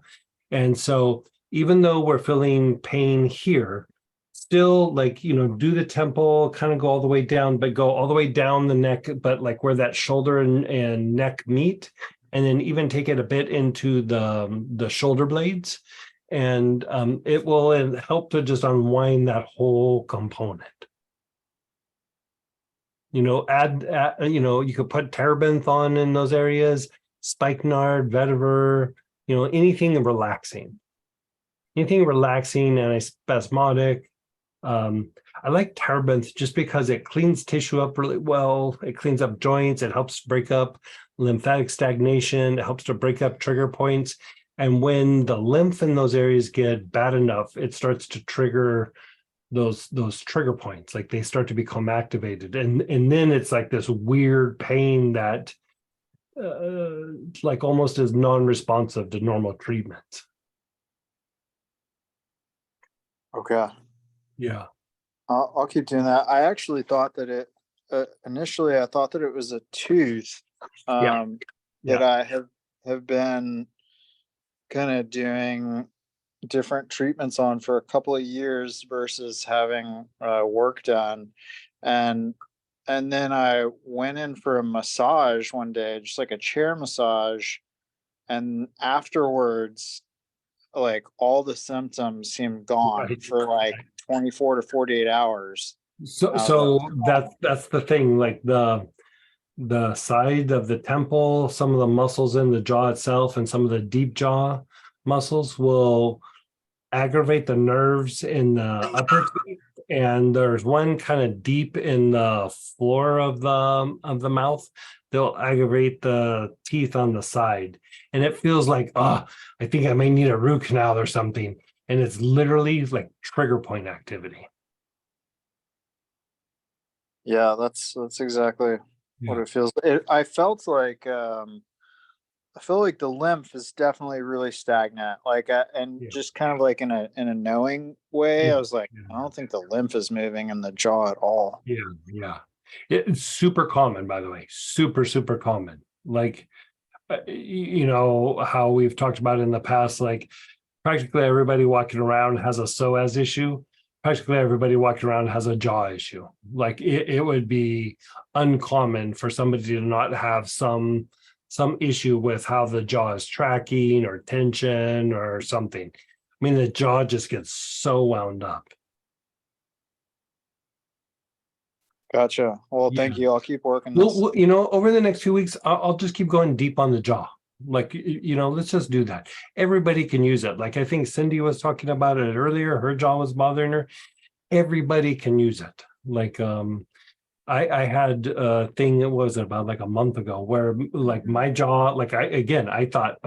And so even though we're feeling pain here, still like, do the temple, kind of go all the way down, but go all the way down the neck, but like where that shoulder and neck meet, and then even take it a bit into the shoulder blades. And it will help to just unwind that whole component. Add you could put terebinth on in those areas, spikenard, vetiver, anything relaxing. Anything relaxing, antispasmodic. I like terebinth just because it cleans tissue up really well. It cleans up joints. It helps break up lymphatic stagnation. It helps to break up trigger points. And when the lymph in those areas get bad enough, it starts to trigger those trigger points. Like they start to become activated. And then it's like this weird pain that like almost is non-responsive to normal treatment. Okay. Yeah. I'll keep doing that. I actually thought that it initially I thought that it was a tooth Yeah. that I have been kind of doing different treatments on for a couple of years versus having work done. And then I went in for a massage one day, just like a chair massage. And afterwards, like all the symptoms seemed gone Right. for like 24 to 48 hours. So that's the thing, like the side of the temple, some of the muscles in the jaw itself, and some of the deep jaw muscles will aggravate the nerves in the upper teeth. And there's one kind of deep in the floor of the mouth. They'll aggravate the teeth on the side. And it feels like, I think I may need a root canal or something. And it's literally like trigger point activity. Yeah, that's exactly what Yeah. it feels. I felt like I feel like the lymph is definitely really stagnant. Like, and Yeah. just kind of like in a knowing way, Yeah, I was like, yeah. I don't think the lymph is moving in the jaw at all. Yeah. It's super common, by the way, super common. Like, how we've talked about in the past, like practically everybody walking around has a psoas issue. Practically everybody walking around has a jaw issue. Like it would be uncommon for somebody to not have some issue with how the jaw is tracking or tension or something. I mean, the jaw just gets so wound up. Gotcha. Well, thank Yeah. you. I'll keep working this. Well, over the next few weeks, I'll just keep going deep on the jaw. Like, let's just do that. Everybody can use it. Like, I think Cindy was talking about it earlier. Her jaw was bothering her. Everybody can use it. Like, I had a thing that was about like a month ago where like my jaw, like I thought,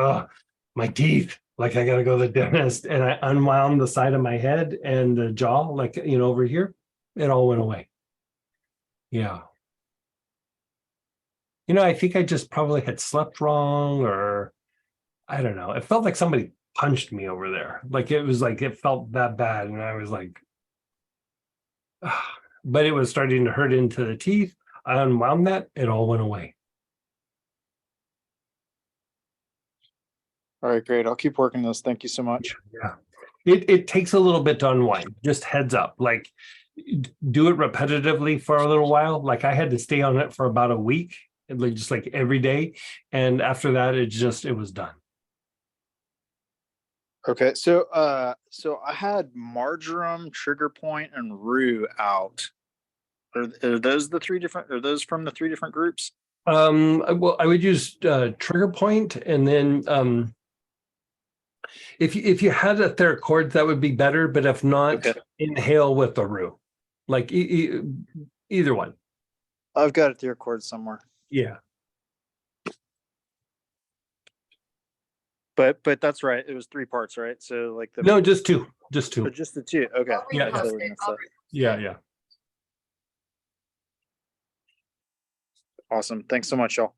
my teeth, like I gotta go to the dentist, and I unwound the side of my head and the jaw, like, over here, it all went away. Yeah. I think I just probably had slept wrong, or I don't know. It felt like somebody punched me over there. Like it felt that bad. And I was like, but it was starting to hurt into the teeth. I unwound that, it all went away. All right, great. I'll keep working this. Thank you so much. Yeah. It takes a little bit to unwind. Just heads up. Like do it repetitively for a little while. Like I had to stay on it for about a week, like just like every day. And after that, it was done. Okay, so I had marjoram, trigger point, and rue out. Are those the three different? Are those from the three different groups? Well, I would use trigger point, and then If you had a etheric cord, that would be better, but if not, Okay. inhale with the roux. Like either one. I've got it through a cord somewhere. Yeah. But that's right. It was 3 parts, right? So like the No, just two. Just oh, two. just the 2. Okay. I'll Yeah, repost So we're it. gonna I'll set- Yeah, yeah. Awesome. Thanks so much, y'all.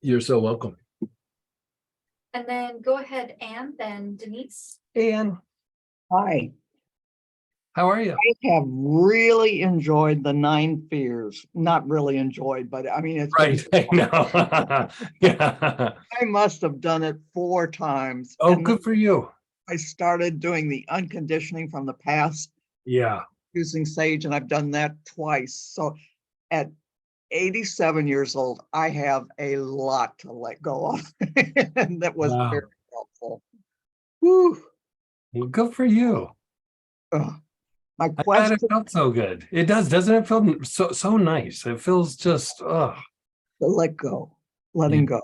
You're so welcome. And then go ahead, Anne, then Denise. Anne, Hi, how are you? I have really enjoyed the 9 Fears. Not really enjoyed, but I mean, it's been- Right. I know. Yeah. I must have done it 4 times. Oh, and good for you. I started doing the unconditioning from the past Yeah. using Sage, and I've done that twice. So at 87 years old, I have a lot to let go of. And that was Wow. very helpful. Whew. Well, good for you. Ugh. My I'm glad question, it felt so good. It does, doesn't it feel so nice? It feels just to let go, letting go.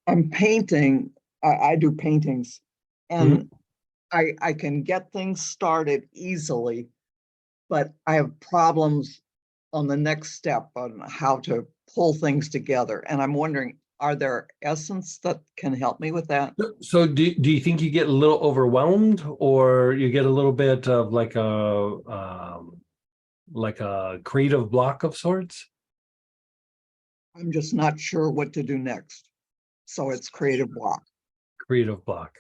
I'm painting, I do paintings, and I can get things started easily, but I have problems on the next step on how to pull things together. And I'm wondering, are there essence that can help me with that? So do you think you get a little overwhelmed, or you get a little bit of like a creative block of sorts? I'm just not sure what to do next. So it's creative block. Creative block.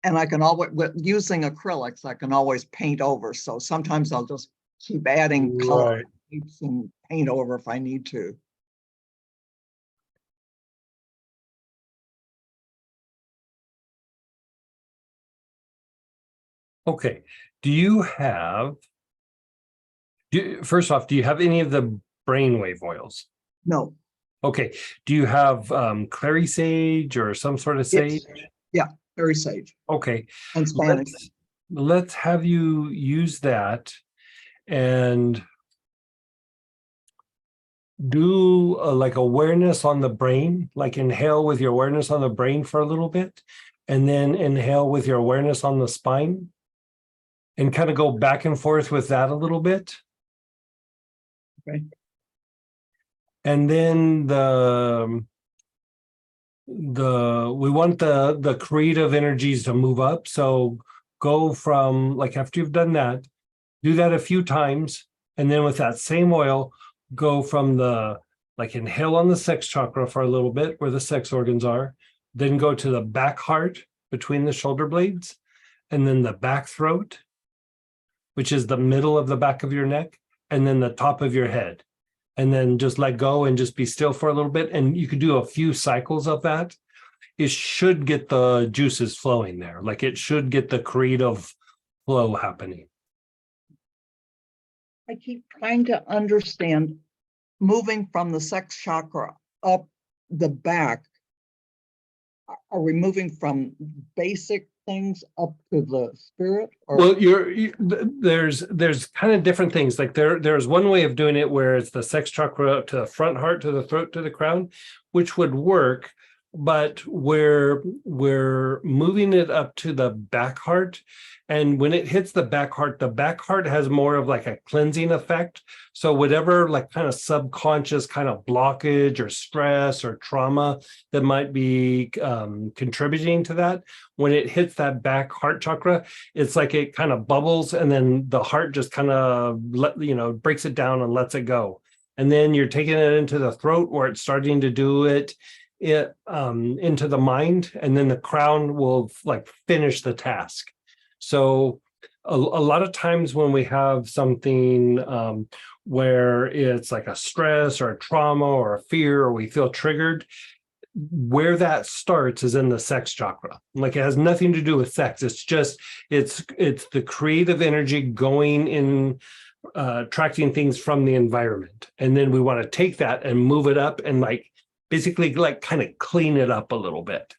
And I can always, with using acrylics, I can always paint over. So sometimes I'll just keep adding color Right. and paint over if I need to. Okay. Do you have, first off, do you have any of the brainwave oils? No, Okay. Do you have clary sage or some sort of Yes. sage? very sage Okay. and Spanish. Let's have you use that and do like awareness on the brain, like inhale with your awareness on the brain for a little bit, and then inhale with your awareness on the spine, and kind of go back and forth with that a little bit. Okay. And then we want the creative energies to move up. So go from, like, after you've done that, do that a few times, and then with that same oil, go from like inhale on the sex chakra for a little bit where the sex organs are, then go to the back heart between the shoulder blades, and then the back throat, which is the middle of the back of your neck, and then the top of your head. And then just let go and just be still for a little bit. And you could do a few cycles of that. It should get the juices flowing there. Like it should get the creative flow happening. I keep trying to understand moving from the sex chakra up the back. Are we moving from basic things up to the spirit? Or Well, there's kind of different things. Like there's one way of doing it where it's the sex chakra to the front heart, to the throat, to the crown, which would work. But we're moving it up to the back heart. And when it hits the back heart has more of like a cleansing effect. So whatever like kind of subconscious kind of blockage or stress or trauma that might be contributing to that, when it hits that back heart chakra, it's like it kind of bubbles, and then the heart just kind of breaks it down and lets it go. And then you're taking it into the throat where it's starting to do it into the mind, and then the crown will like finish the task. So a lot of times when we have something where it's like a stress or a trauma or a fear, or we feel triggered, where that starts is in the sex chakra. Like it has nothing to do with sex. It's just it's the creative energy going in, attracting things from the environment. And then we want to take that and move it up and like basically like kind of clean it up a little bit.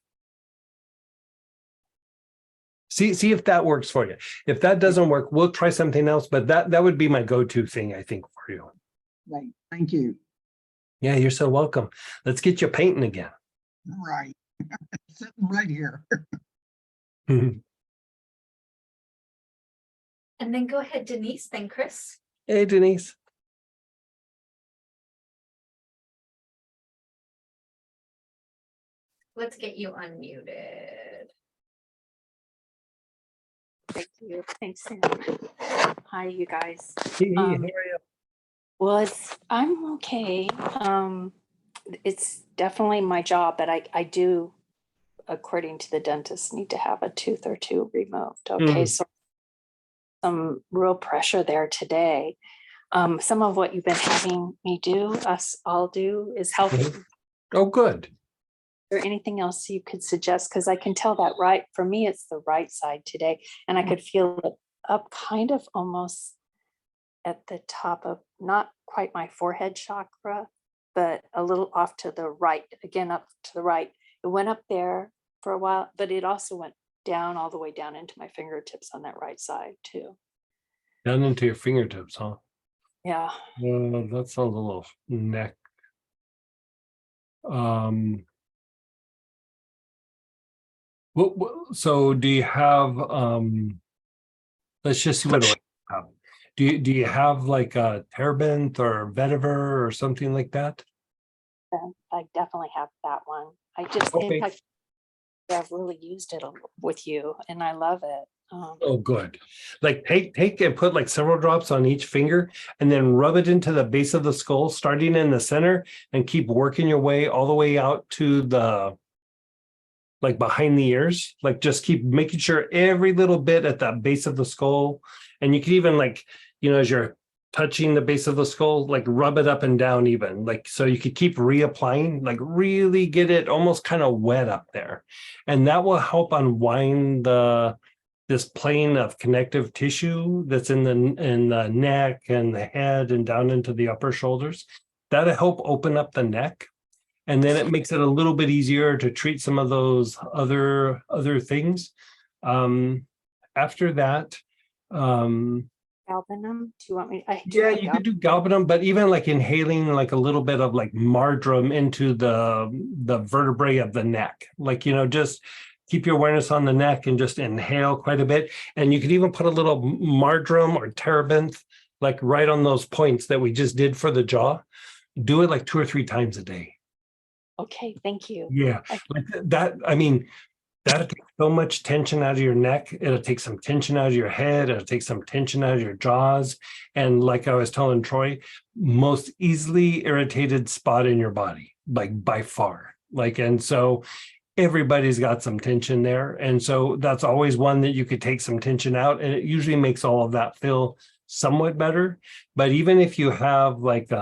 See if that works for you. If that doesn't work, we'll try something else, but that would be my go-to thing, I think, for you. right, thank you. Yeah, you're so welcome. Let's get you painting again. Right. Sitting right here. And then go ahead, Denise, then Chris. Hey, Denise. Let's get you unmuted. Thank you. Thanks, Sam. Hi, you guys. Hey, how Um, are you? Well, I'm okay. It's definitely my job, but I do, according to the dentist, need to have a tooth or two removed. Okay, so some real pressure there today. Some of what you've been having me do, us all do, is helping. Is Oh, good. there anything else you could suggest? Because I can tell that right, for me, it's the right side today, and I could feel it up kind of almost at the top of, not quite my forehead chakra, but a little off to the right, again, up to the right. It went up there for a while, but it also went down all the way down into my fingertips on that right side too. Down into your fingertips, huh? Yeah. That sounds a little neck. So do you have, let's just see what do I have. Do you have like a Terbinth or vetiver or something like that? I definitely have that one. I just Okay. think I've really used it with you and I love it. Oh, good. Like take and put like several drops on each finger and then rub it into the base of the skull, starting in the center, and keep working your way all the way out to the, like behind the ears. Like just keep making sure every little bit at that base of the skull. And you can even like, as you're touching the base of the skull, like rub it up and down even, like, so you could keep reapplying, like really get it almost kind of wet up there. And that will help unwind this plane of connective tissue that's in the neck and the head and down into the upper shoulders. That'll help open up the neck. And then it makes it a little bit easier to treat some of those other things. After that, Galbanum, do you want me? yeah, you could do galbanum, but even like inhaling like a little bit of like marjoram into the vertebrae of the neck, like, just keep your awareness on the neck and just inhale quite a bit. And you could even put a little marjoram or terebinth, like right on those points that we just did for the jaw. Do it like 2 or 3 times a day. Okay, thank you. Yeah, like that. I mean, that'll take so much tension out of your neck. It'll take some tension out of your head. It'll take some tension out of your jaws. And like I was telling Troy, most easily irritated spot in your body, like by far. Like, and so everybody's got some tension there. And so that's always one that you could take some tension out. And it usually makes all of that feel somewhat better. But even if you have like,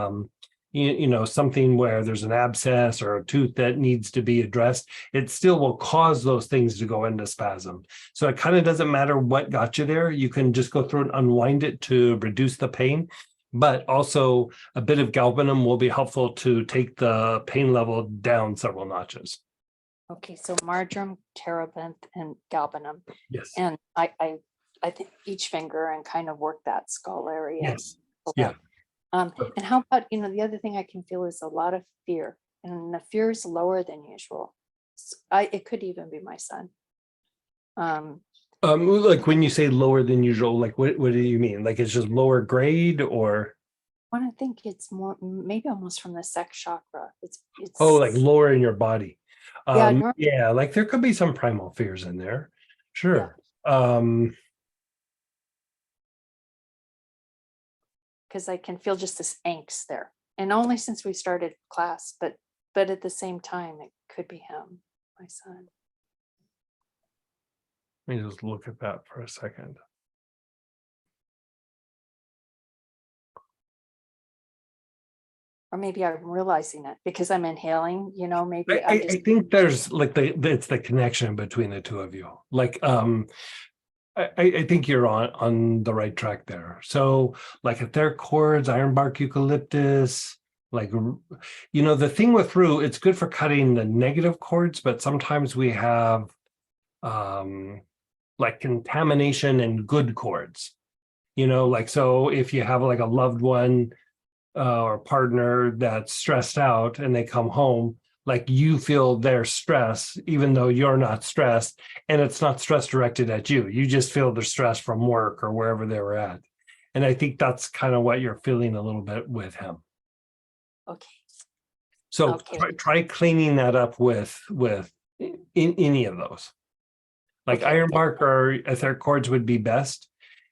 something where there's an abscess or a tooth that needs to be addressed, it still will cause those things to go into spasm. So it kind of doesn't matter what got you there. You can just go through and unwind it to reduce the pain. But also a bit of galbanum will be helpful to take the pain level down several notches. Okay, so marjoram, terebinth, and galbanum. Yes. And I think each finger and kind of work that skull area. Yes. So Yeah. And how about, the other thing I can feel is a lot of fear, and the fear is lower than usual. It could even be my son. Like when you say lower than usual, like what do you mean? Like it's just lower grade, or? When I think it's more, maybe almost from the sex chakra. It's Oh, like lower in your body. Yeah, Yeah, like there could be some primal fears in there. Sure. because I can feel just this angst there, and only since we started class, but at the same time, it could be him, my son. Let me just look at that for a second. Or maybe I'm realizing it because I'm inhaling, maybe I think there's like it's the connection between the two of you. Like, I think you're on the right track there. So like etheric cords, ironbark eucalyptus, like, the thing with rue, it's good for cutting the negative cords, but sometimes we have like contamination in good cords, like, so if you have like a loved one or partner that's stressed out and they come home, like you feel their stress, even though you're not stressed, and it's not stress directed at you. You just feel the stress from work or wherever they were at. And I think that's kind of what you're feeling a little bit with him. Okay, So Okay. try cleaning that up with in any of those. Like Okay. ironbark or etheric cords would be best.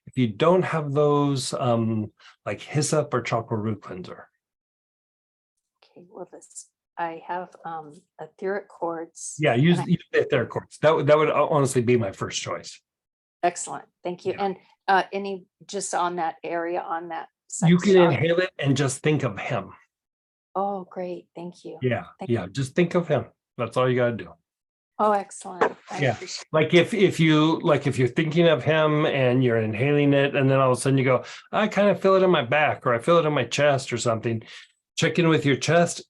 If you don't have those, like hyssop or chocolate root cleanser. okay, well, I have etheric cords. Yeah, and use I- the etheric cords. That would honestly be my first choice. Excellent, thank you. Yeah. And any, just on that area, on that. You can section. inhale it and just think of him. Oh, great, thank you. Yeah, Thank yeah, just think of him. That's all you gotta do. Oh, excellent. I Yeah. appreciate- Like if you're thinking of him and you're inhaling it, and then all of a sudden you go, I kind of feel it in my back, or I feel it in my chest or something. Check in with your chest,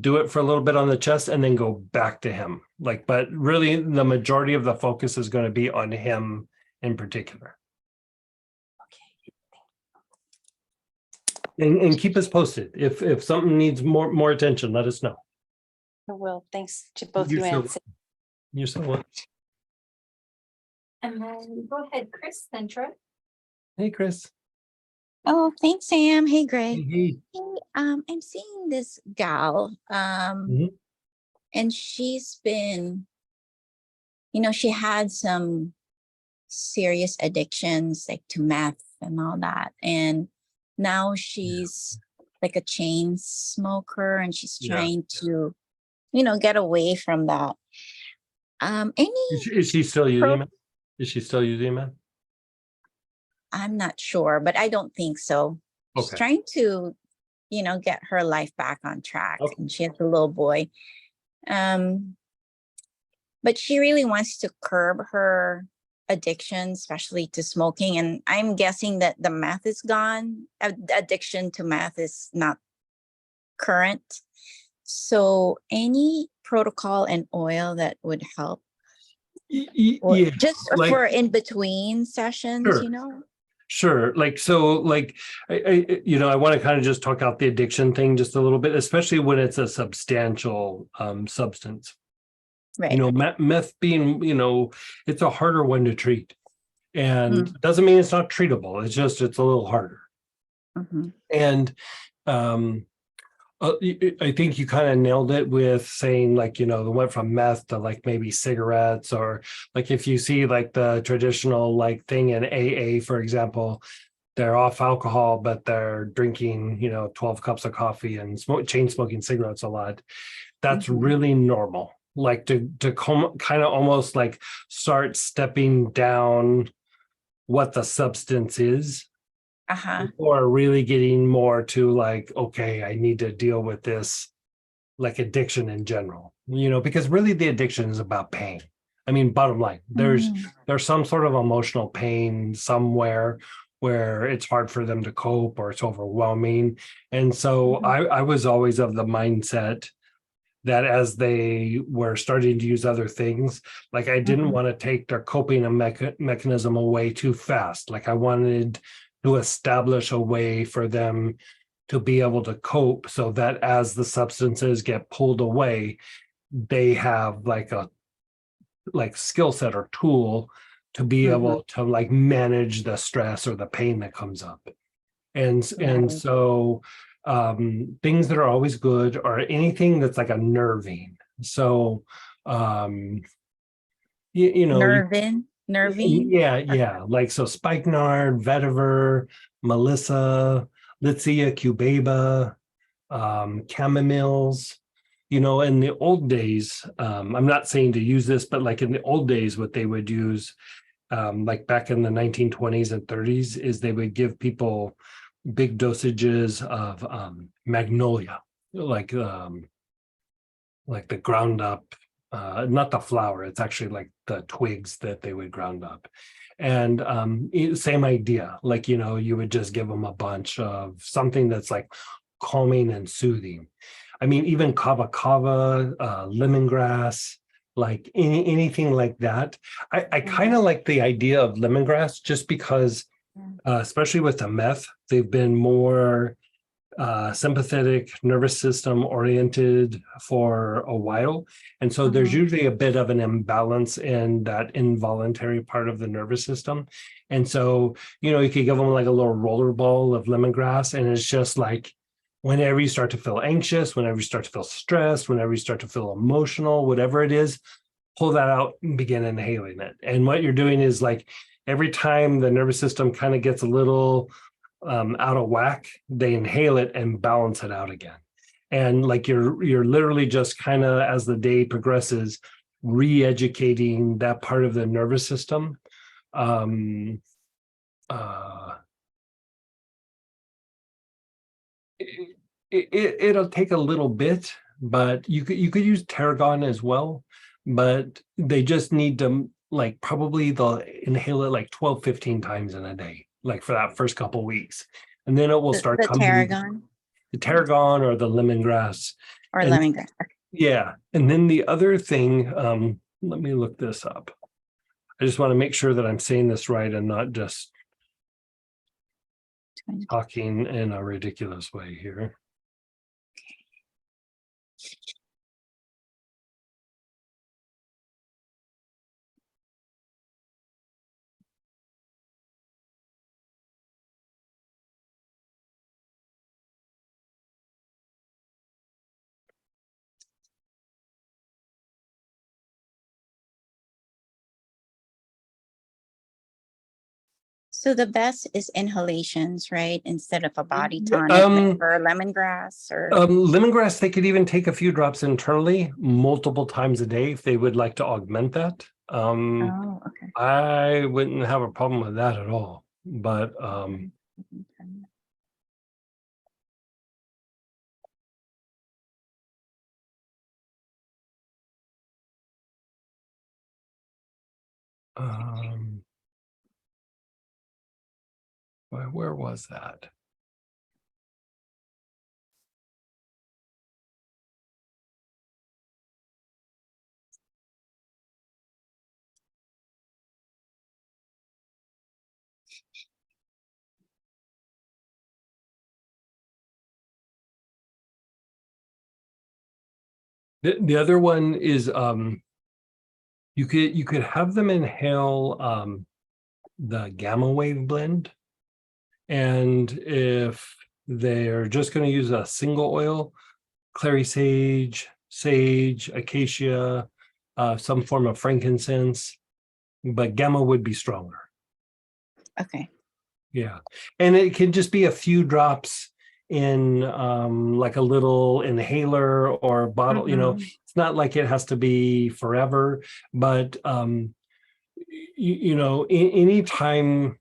do it for a little bit on the chest, and then go back to him. Like, but really the majority of the focus is going to be on him in particular. Okay. And keep us posted. If something needs more attention, let us know. I will. Thanks to both You're you so- and Sid. You're so welcome. And then go ahead, Chris, then Troy. Hey, Chris. Oh, thanks, Sam. Hey, Hey, Greg. hey. Hey, I'm seeing this gal, Mhm. and she's been, she had some serious addictions, like to meth and all that. And now she's like a chain smoker, and she's Yeah. trying to, get away from that. Is she still using it? Is she still using it? I'm not sure, but I don't think so. She's Okay. trying to, get her life back on track, Okay. and she has a little boy. But she really wants to curb her addiction, especially to smoking. And I'm guessing that the meth is gone. Addiction to meth is not current. So any protocol and oil that would help, or Yeah. just like- for in between sessions, Sure. Sure. Like, so like, I want to kind of just talk out the addiction thing just a little bit, especially when it's a substantial substance. right? Meth being, it's a harder one to treat. And Mm. doesn't mean it's not treatable. It's a little harder. Mhm. And I think you kind of nailed it with saying like, they went from meth to like maybe cigarettes, or like if you see like the traditional like thing in AA, for example, they're off alcohol, but they're drinking, 12 cups of coffee and chain smoking cigarettes a lot. That's Mhm. really normal. Like to kind of almost like start stepping down what the substance is, Uh-huh. or really getting more to like, okay, I need to deal with this like addiction in general, because really the addiction is about pain. I mean, bottom line, there's some sort of emotional pain somewhere where it's hard for them to cope, or it's overwhelming. And so I was always of the mindset that as they were starting to use other things, like I didn't Mhm. want to take their coping mechanism away too fast. Like I wanted to establish a way for them to be able to cope, so that as the substances get pulled away, they have like a skill set or tool to be able to like manage the stress or the pain that comes up. And Right. so things that are always good are anything that's like unnerving. So Nervine. yeah. Like so spikenard, vetiver, melissa, litsea cubeba, chamomiles. In the old days, I'm not saying to use this, but like in the old days, what they would use, like back in the 1920s and 30s, is they would give people big dosages of magnolia, like the ground up, not the flower, it's actually like the twigs that they would ground up. And same idea, like, you would just give them a bunch of something that's like calming and soothing. I mean, even kava, lemongrass, like anything like that. I kind of like the idea of lemongrass just because, especially with the meth, they've been more sympathetic nervous system oriented for a while. And so there's usually a bit of an imbalance in that involuntary part of the nervous system. And so, you know, you could give them like a little roller ball of lemongrass, and it's just like whenever you start to feel anxious, whenever you start to feel stressed, whenever you start to feel emotional, whatever it is, pull that out and begin inhaling it. And what you're doing is like every time the nervous system kind of gets a little out of whack, they inhale it and balance it out again. And like you're literally just kind of, as the day progresses, re-educating that part of the nervous system. It'll take a little bit, but you could use tarragon as well, but they just need to, like, probably they'll inhale it like 12, 15 times in a day, like for that first couple weeks. And then it will start The coming. tarragon The tarragon or the lemongrass. or And- lemongrass. Yeah. And then the other thing, let me look this up. I just want to make sure that I'm saying this right and not just talking in a ridiculous way here. So the best is inhalations, right? Instead of a body tonic or lemongrass or. Lemongrass, they could even take a few drops internally multiple times a day if they would like to augment that. Oh, okay. I wouldn't have a problem with that at all. But where was that? The other one is you could have them inhale the gamma wave blend. And if they're just going to use a single oil, clary sage, acacia, some form of frankincense, but gamma would be stronger. Okay. Yeah. And it can just be a few drops in like a little inhaler or bottle, you know, it's not like it has to be forever, but you know, anytime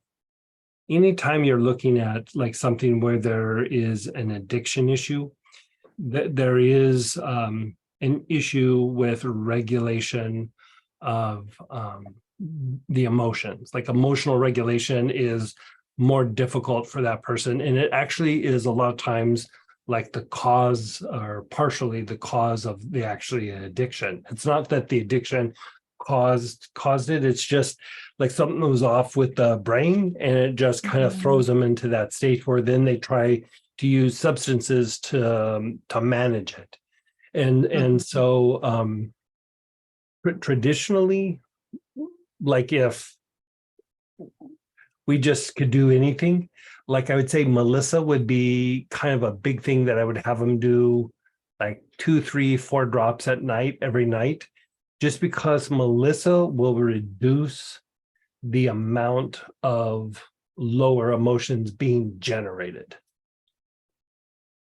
you're looking at like something where there is an addiction issue, there is an issue with regulation of the emotions. Like emotional regulation is more difficult for that person, and it actually is a lot of times like the cause or partially the cause of the actually addiction. It's not that the addiction caused it, it's just like something was off with the brain, and it just kind of throws them into that state where then they try to use substances to manage it. And so traditionally, like if we just could do anything, like I would say Melissa would be kind of a big thing that I would have them do like 2, 3, 4 drops at night, every night, just because Melissa will reduce the amount of lower emotions being generated.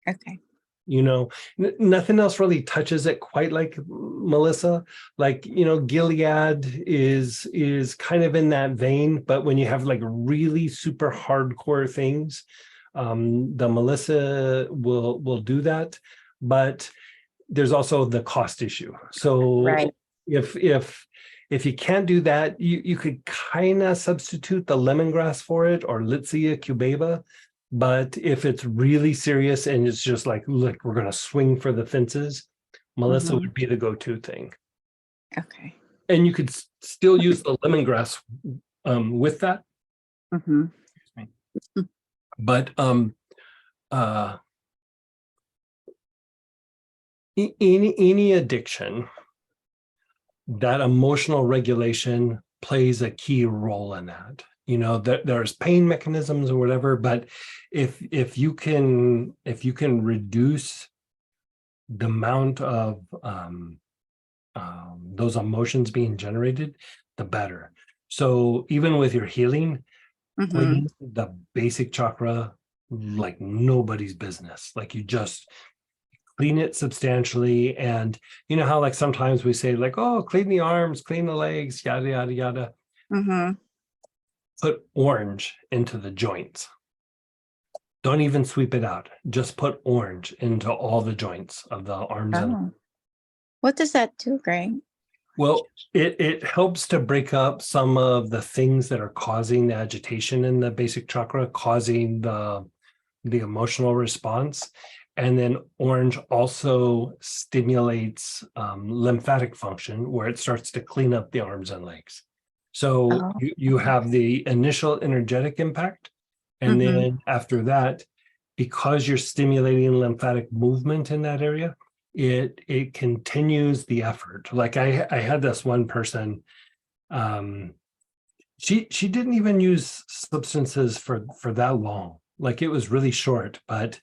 Okay. You know, nothing else really touches it quite like Melissa. Like, you know, Gilead is kind of in that vein, but when you have like really super hardcore things, the Melissa will do that. But there's also the cost issue. So Right. if you can't do that, you could kind of substitute the lemongrass for it or Litsea cubeba. But if it's really serious and it's just like, look, we're going to swing for the fences, Melissa would be the go-to thing. Okay. And you could still use the lemongrass with that. But Any addiction, that emotional regulation plays a key role in that. You know, there's pain mechanisms or whatever, but if you can reduce the amount of those emotions being generated, the better. So even with your healing, Mhm. clean the basic chakra like nobody's business. Like you just clean it substantially. And you know how like sometimes we say like, oh, clean the arms, clean the legs, yada, yada, yada. Mhm. Put orange into the joints. Don't even sweep it out. Just put orange into all the joints of the arms and Oh. What does that do, Greg? well, it helps to break up some of the things that are causing the agitation in the basic chakra, causing the emotional response. And then orange also stimulates lymphatic function where it starts to clean up the arms and legs. So Oh. you have the initial energetic impact. And Mhm. then after that, because you're stimulating lymphatic movement in that area, it continues the effort. Like I had this one person, she didn't even use substances for that long. Like it was really short, but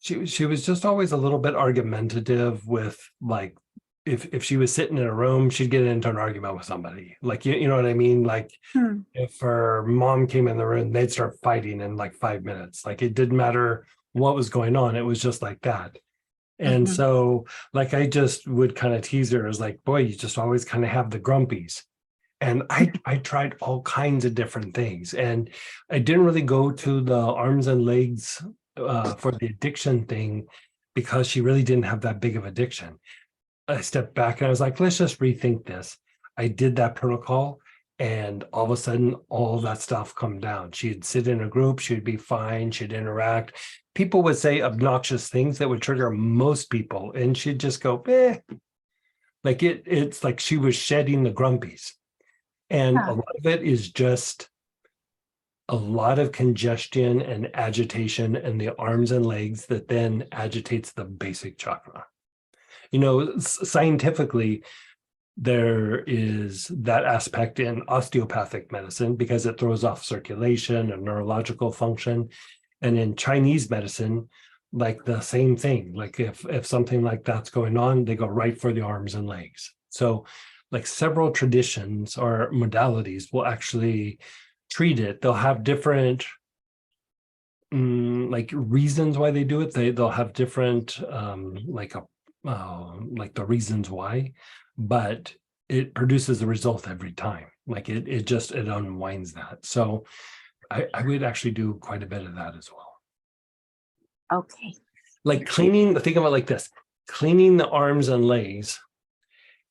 she was just always a little bit argumentative with like if she was sitting in a room, she'd get into an argument with somebody. Like you know what I mean? Like Hmm. if her mom came in the room, they'd start fighting in like 5 minutes. Like it didn't matter what was going on, it was just like that. And Mhm. so like I just would kind of tease her as like, boy, you just always kind of have the grumpies. And I tried all kinds of different things. And I didn't really go to the arms and legs for the addiction thing because she really didn't have that big of addiction. I stepped back and I was like, let's just rethink this. I did that protocol and all of a sudden all that stuff come down. She'd sit in a group, she'd be fine, she'd interact. People would say obnoxious things that would trigger most people and she'd just go, eh. Like it's like she was shedding the grumpies. And a Huh. lot of it is just a lot of congestion and agitation in the arms and legs that then agitates the basic chakra. You know, scientifically, there is that aspect in osteopathic medicine because it throws off circulation and neurological function. And in Chinese medicine, like the same thing. Like if something like that's going on, they go right for the arms and legs. So like several traditions or modalities will actually treat it. They'll have different like reasons why they do it. They'll have different like the reasons why, but it produces a result every time. Like it unwinds that. So I would actually do quite a bit of that as well. Okay. Like cleaning, think about it like this, cleaning the arms and legs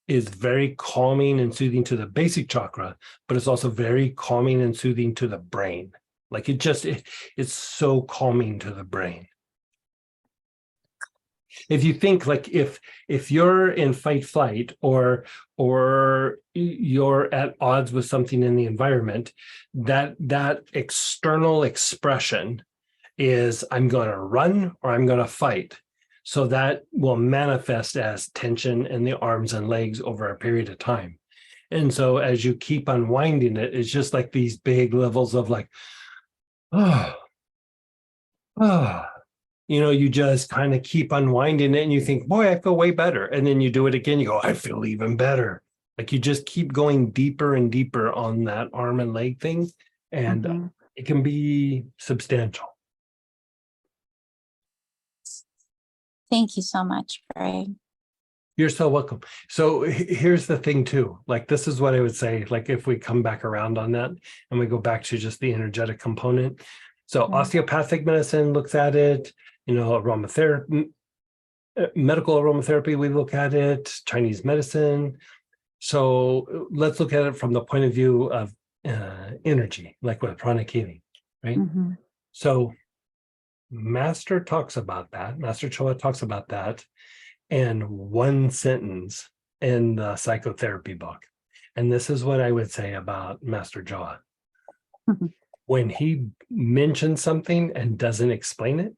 is very calming and soothing to the basic chakra, but it's also very calming and soothing to the brain. Like it's so calming to the brain. If you think like if you're in fight flight or you're at odds with something in the environment, that external expression is I'm going to run or I'm going to fight. So that will manifest as tension in the arms and legs over a period of time. And so as you keep unwinding it, it's just like these big levels of like, you know, you just kind of keep unwinding it and you think, boy, I feel way better. And then you do it again, you go, I feel even better. Like you just keep going deeper and deeper on that arm and leg thing. And Mhm. it can be substantial. Thank you so much, Greg. You're so welcome. So here's the thing too, like this is what I would say, like if we come back around on that and we go back to just the energetic component. So osteopathic medicine looks at it, you know, aromatherapy, medical aromatherapy, we look at it, Chinese medicine. So let's look at it from the point of view of energy, like with pranic healing, right? Mhm. So Master talks about that, Master Choa talks about that in one sentence in the psychotherapy book. And this is what I would say about Master Choa. Mhm. When he mentions something and doesn't explain it,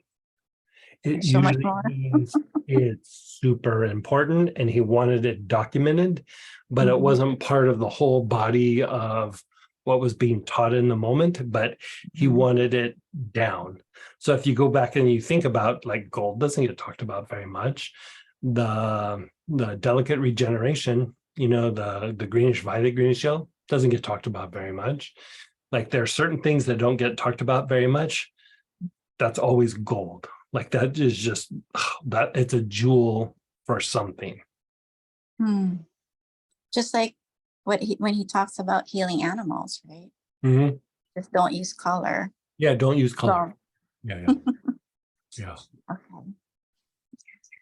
It So much usually more. means it's super important and he wanted it documented, but it Mhm. wasn't part of the whole body of what was being taught in the moment, but he Mhm. wanted it down. So if you go back and you think about like gold doesn't get talked about very much, the delicate regeneration, the greenish violet, greenish yellow doesn't get talked about very much. Like there are certain things that don't get talked about very much. That's always gold. Like that is just that it's a jewel for something. Hmm. Just like when he talks about healing animals, right? Mhm. Just don't use color. Yeah, don't use color. So, Yeah. Yeah. okay.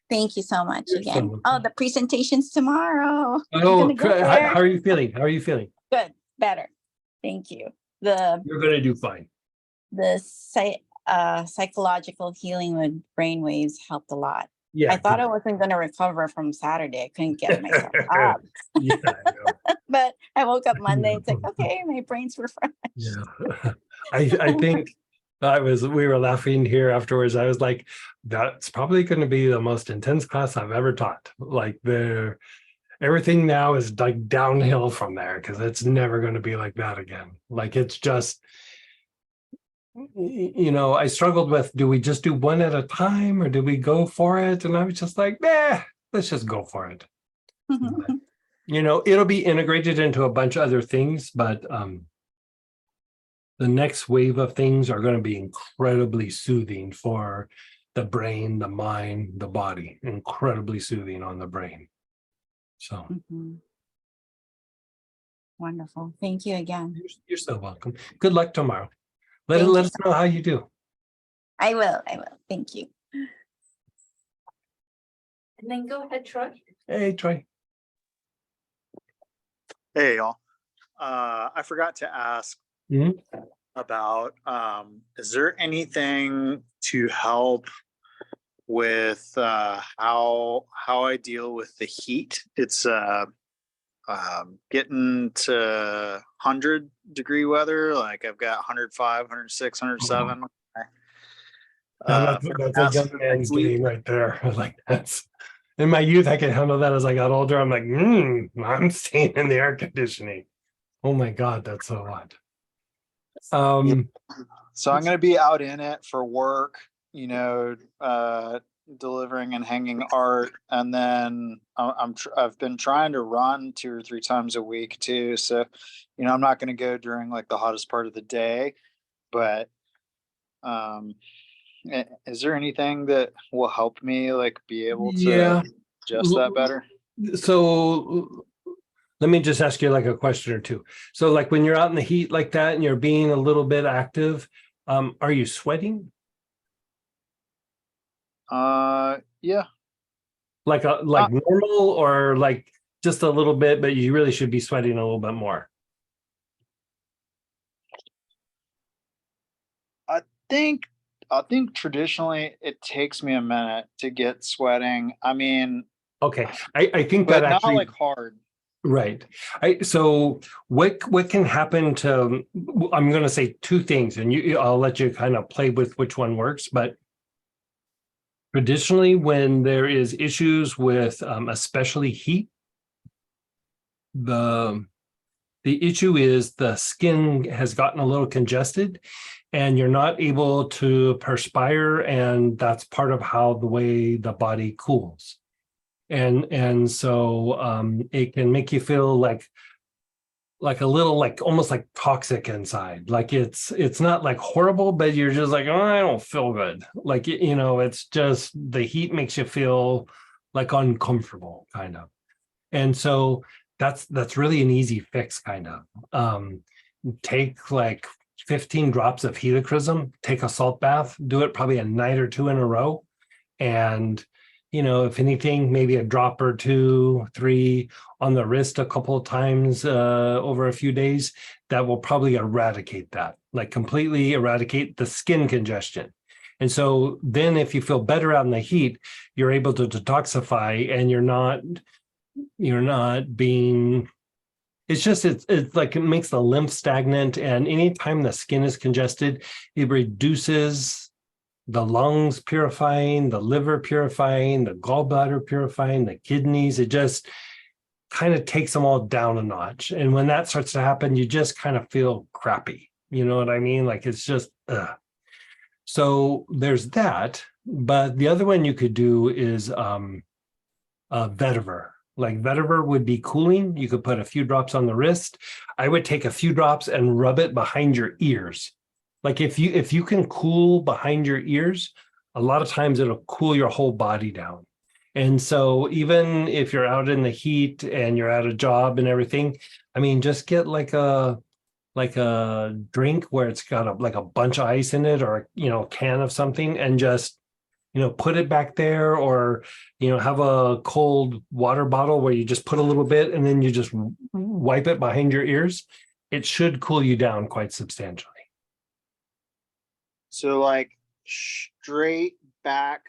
Thank you so much You're so again. welcome. Oh, the presentation's tomorrow. I'm Oh, gonna go how there. are you feeling? How are you feeling? Good, better. Thank you. The You're gonna do fine. psychological healing with brainwaves helped a lot. Yeah. I thought I wasn't gonna recover from Saturday. I couldn't get myself up. Yeah, I know. But I woke up Monday, it's like, okay, my brain's refreshed. Yeah. I think we were laughing here afterwards. I was like, that's probably going to be the most intense class I've ever taught. Like everything now is like downhill from there because it's never going to be like that again. Like it's just, I struggled with, do we just do one at a time or do we go for it? And I was just like, let's just go for it. But, it'll be integrated into a bunch of other things, but the next wave of things are going to be incredibly soothing for the brain, the mind, the body, incredibly soothing on the brain. So Mhm. Wonderful. Thank you again. you're so welcome. Good luck tomorrow. Let Thank you us know how you do. I will. Thank you. And then go ahead, Troy. Hey, Troy. Hey, y'all. I forgot to ask Mhm. about, is there anything to help with how I deal with the heat? It's getting to 100-degree weather. Like I've got 105, 106, 107. Now For that's a past young man's week. game right there. Like that's in my youth, I could handle that. As I got older, I'm like, I'm staying in the air conditioning. Oh my God, that's so hot. So I'm going to be out in it for work, delivering and hanging art. And then I've been trying to run 2 or 3 times a week too. So, I'm not going to go during like the hottest part of the day, but, is there anything that will help me like be able Yeah. to adjust that better? So let me just ask you like a question or two. So like when you're out in the heat like that and you're being a little bit active, are you sweating? Yeah. Like normal or like just a little bit, but you really should be sweating a little bit more? I think traditionally it takes me a minute to get sweating. I mean, Okay, I think but that not actually like hard. right. So what can happen to, I'm going to say 2 things and I'll let you kind of play with which one works, but traditionally when there is issues with especially heat, the issue is the skin has gotten a little congested and you're not able to perspire, and that's part of how the way the body cools. And so it can make you feel like a little like almost like toxic inside. Like it's not like horrible, but you're just like, oh, I don't feel good. Like it's just the heat makes you feel like uncomfortable kind of. And so that's really an easy fix kind of. Take like 15 drops of helichrysum, take a salt bath, do it probably a night or 2 in a row, and if anything, maybe a drop or 2, 3 on the wrist a couple of times over a few days. That will probably eradicate that, like completely eradicate the skin congestion. And so then if you feel better out in the heat, you're able to detoxify and you're not being, it's like it makes the lymph stagnant. And anytime the skin is congested, it reduces the lungs purifying, the liver purifying, the gallbladder purifying, the kidneys. It just kind of takes them all down a notch. And when that starts to happen, you just kind of feel crappy. You know what I mean? Like it's just, So there's that. But the other one you could do is vetiver. Like vetiver would be cooling. You could put a few drops on the wrist. I would take a few drops and rub it behind your ears. Like if you can cool behind your ears, a lot of times it'll cool your whole body down. And so even if you're out in the heat and you're at a job and everything, I mean, just get like a drink where it's got like a bunch of ice in it, or a can of something, and just put it back there, or have a cold water bottle where you just put a little bit and then you just wipe it behind your ears. It should cool you down quite substantially. So like straight back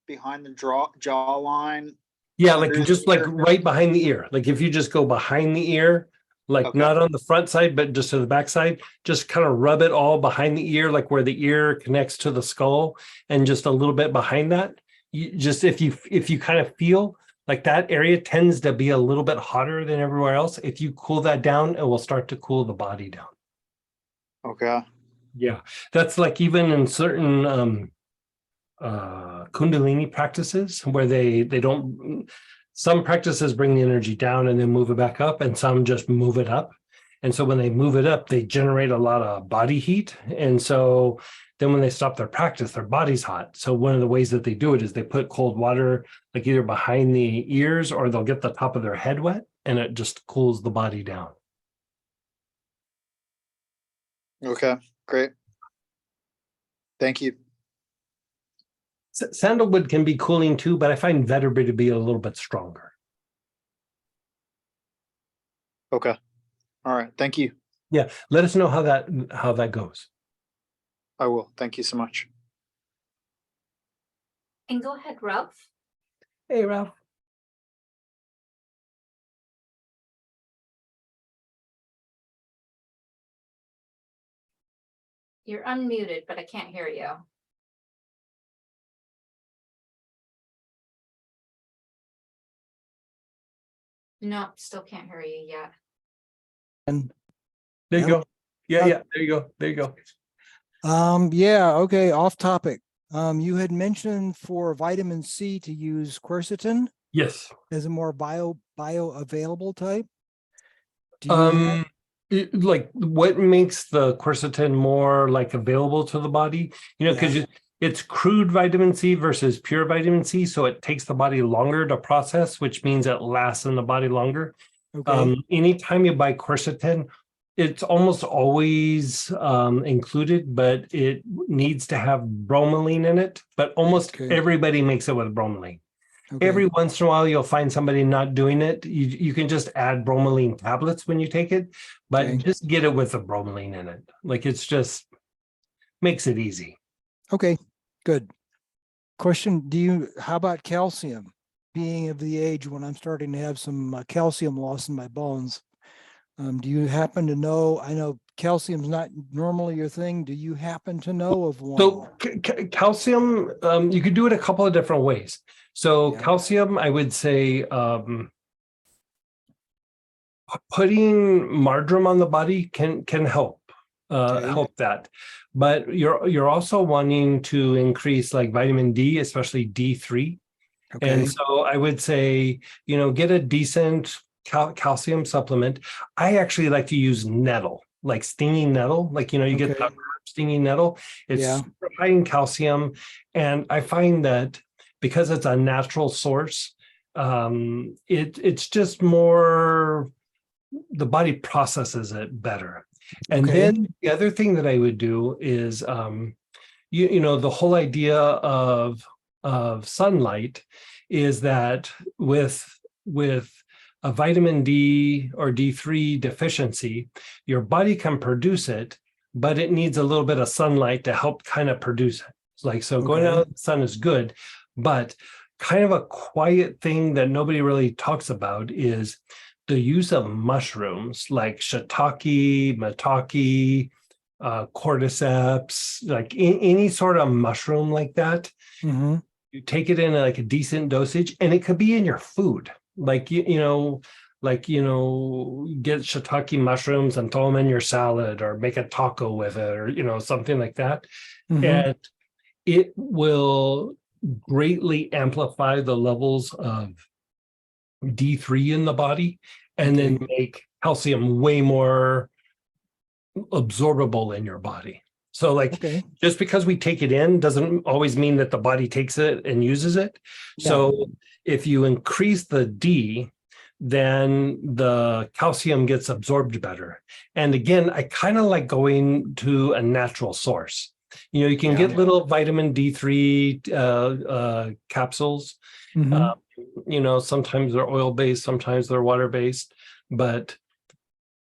behind the jawline. Yeah, like under the just like ear. right behind the ear. Like if you just go behind the ear, like Okay. not on the front side, but just to the back side, just kind of rub it all behind the ear, like where the ear connects to the skull, and just a little bit behind that. You just if you kind of feel like that area tends to be a little bit hotter than everywhere else, if you cool that down, it will start to cool the body down. Okay. Yeah, that's like even in certain Kundalini practices where they don't, some practices bring the energy down and then move it back up, and some just move it up. And so when they move it up, they generate a lot of body heat. And so then when they stop their practice, their body's hot. So one of the ways that they do it is they put cold water, like either behind the ears, or they'll get the top of their head wet, and it just cools the body down. Okay. Great. Thank you. Sandalwood can be cooling too, but I find vetiver to be a little bit stronger. Okay. All right. Thank you. Yeah, let us know how that goes. I will. Thank you so much. And go ahead, Ralph. Hey, Ralph. You're unmuted, but I can't hear you. No, still can't hear you yet. There you Hello? go. Yeah, there you go. There you go. Yeah, okay, off topic. You had mentioned for vitamin C to use quercetin Yes. as a more bioavailable type. Do you Like what makes the quercetin more like available to the body? Because it's crude vitamin C versus pure vitamin C, so it takes the body longer to process, which means it lasts in the body longer. okay, Anytime you buy quercetin, it's almost always included, but it needs to have bromelain in it. But almost Okay. everybody makes it with bromelain. okay, Every once in a while, you'll find somebody not doing it. You can just add bromelain tablets when you take it, but Okay. just get it with the bromelain in it. Like it's just makes it easy. okay, good. Question, how about calcium? Being of the age when I'm starting to have some calcium loss in my bones. Do you happen to know, I know calcium's not normally your thing. Do you happen to know of one? So calcium, you could do it a couple of different ways. So Yeah. calcium, I would say putting marjoram on the body can help Okay. help that. But you're also wanting to increase like vitamin D, especially D3. Okay, And so I would say, get a decent calcium supplement. I actually like to use nettle, like stinging nettle. Like, you get the Okay. stinging nettle. It's Yeah. super high in calcium. And I find that because it's a natural source, it's just more, the body processes it better. And Okay. then the other thing that I would do is, the whole idea of sunlight is that with a vitamin D or D3 deficiency, your body can produce it, but it needs a little bit of sunlight to help kind of produce it. So going Okay. out in the sun is good, but kind of a quiet thing that nobody really talks about is the use of mushrooms like shiitake, maitake, cordyceps, like any sort of mushroom like that. Mhm. You take it in like a decent dosage, and it could be in your food. Like get shiitake mushrooms and throw them in your salad, or make a taco with it, or something like that. Mhm. And it will greatly amplify the levels of D3 in the body, and then make calcium way more absorbable in your body. So like Okay. just because we take it in doesn't always mean that the body takes it and uses it. Yeah. So if you increase the D, then the calcium gets absorbed better. And again, I kind of like going to a natural source. You can Yeah. get little vitamin D3 capsules. Mhm. Sometimes they're oil-based, sometimes they're water-based, but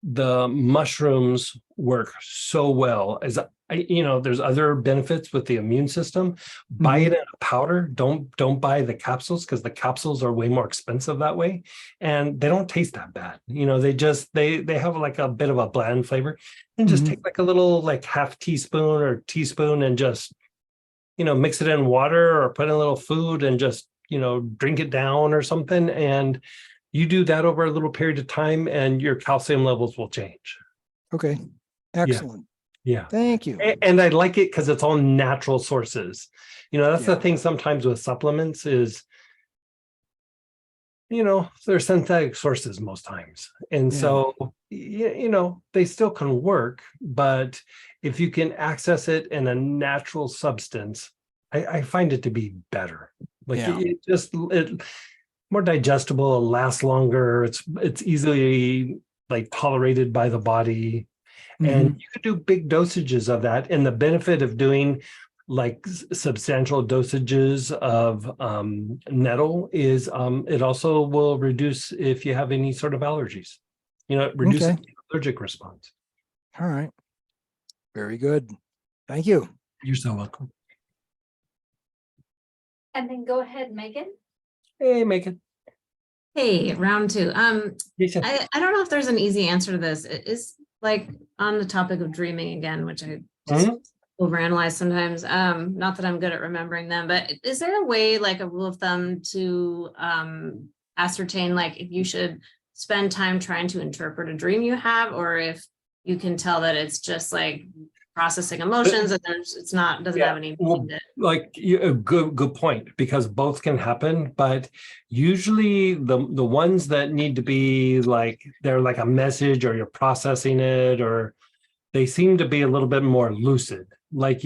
the mushrooms work so well. There's other benefits with the immune system. Buy it in a powder. Don't buy the capsules, because the capsules are way more expensive that way, and they don't taste that bad. They have like a bit of a bland flavor, and just take like a little like half teaspoon or teaspoon and just mix it in water or put in a little food and just drink it down or something. And you do that over a little period of time, and your calcium levels will change. Okay. Excellent. Yeah. Thank you. And I like it because it's all natural sources. That's the Yeah. thing sometimes with supplements is, they're synthetic sources most times. And Yeah. so, they still can work, but if you can access it in a natural substance, I find it to be better. Like Yeah. it more digestible, it lasts longer, it's easily like tolerated by the body. And Mhm. you can do big dosages of that. And the benefit of doing like substantial dosages of nettle is it also will reduce if you have any sort of allergies. It reduces Okay. the allergic response. All right. Very good. Thank you. You're so welcome. And then go ahead, Megan. Hey, Megan. Hey, round two. Lisa. I don't know if there's an easy answer to this. It is like on the topic of dreaming again, which I just overanalyze sometimes. Not that I'm good at remembering them, but is there a way, like a rule of thumb, to ascertain like if you should spend time trying to interpret a dream you have, or if you can tell that it's just like processing emotions and doesn't have any meaning to it? Like a good point, because both can happen, but usually the ones that need to be like they're like a message, or you're processing it, or they seem to be a little bit more lucid. Like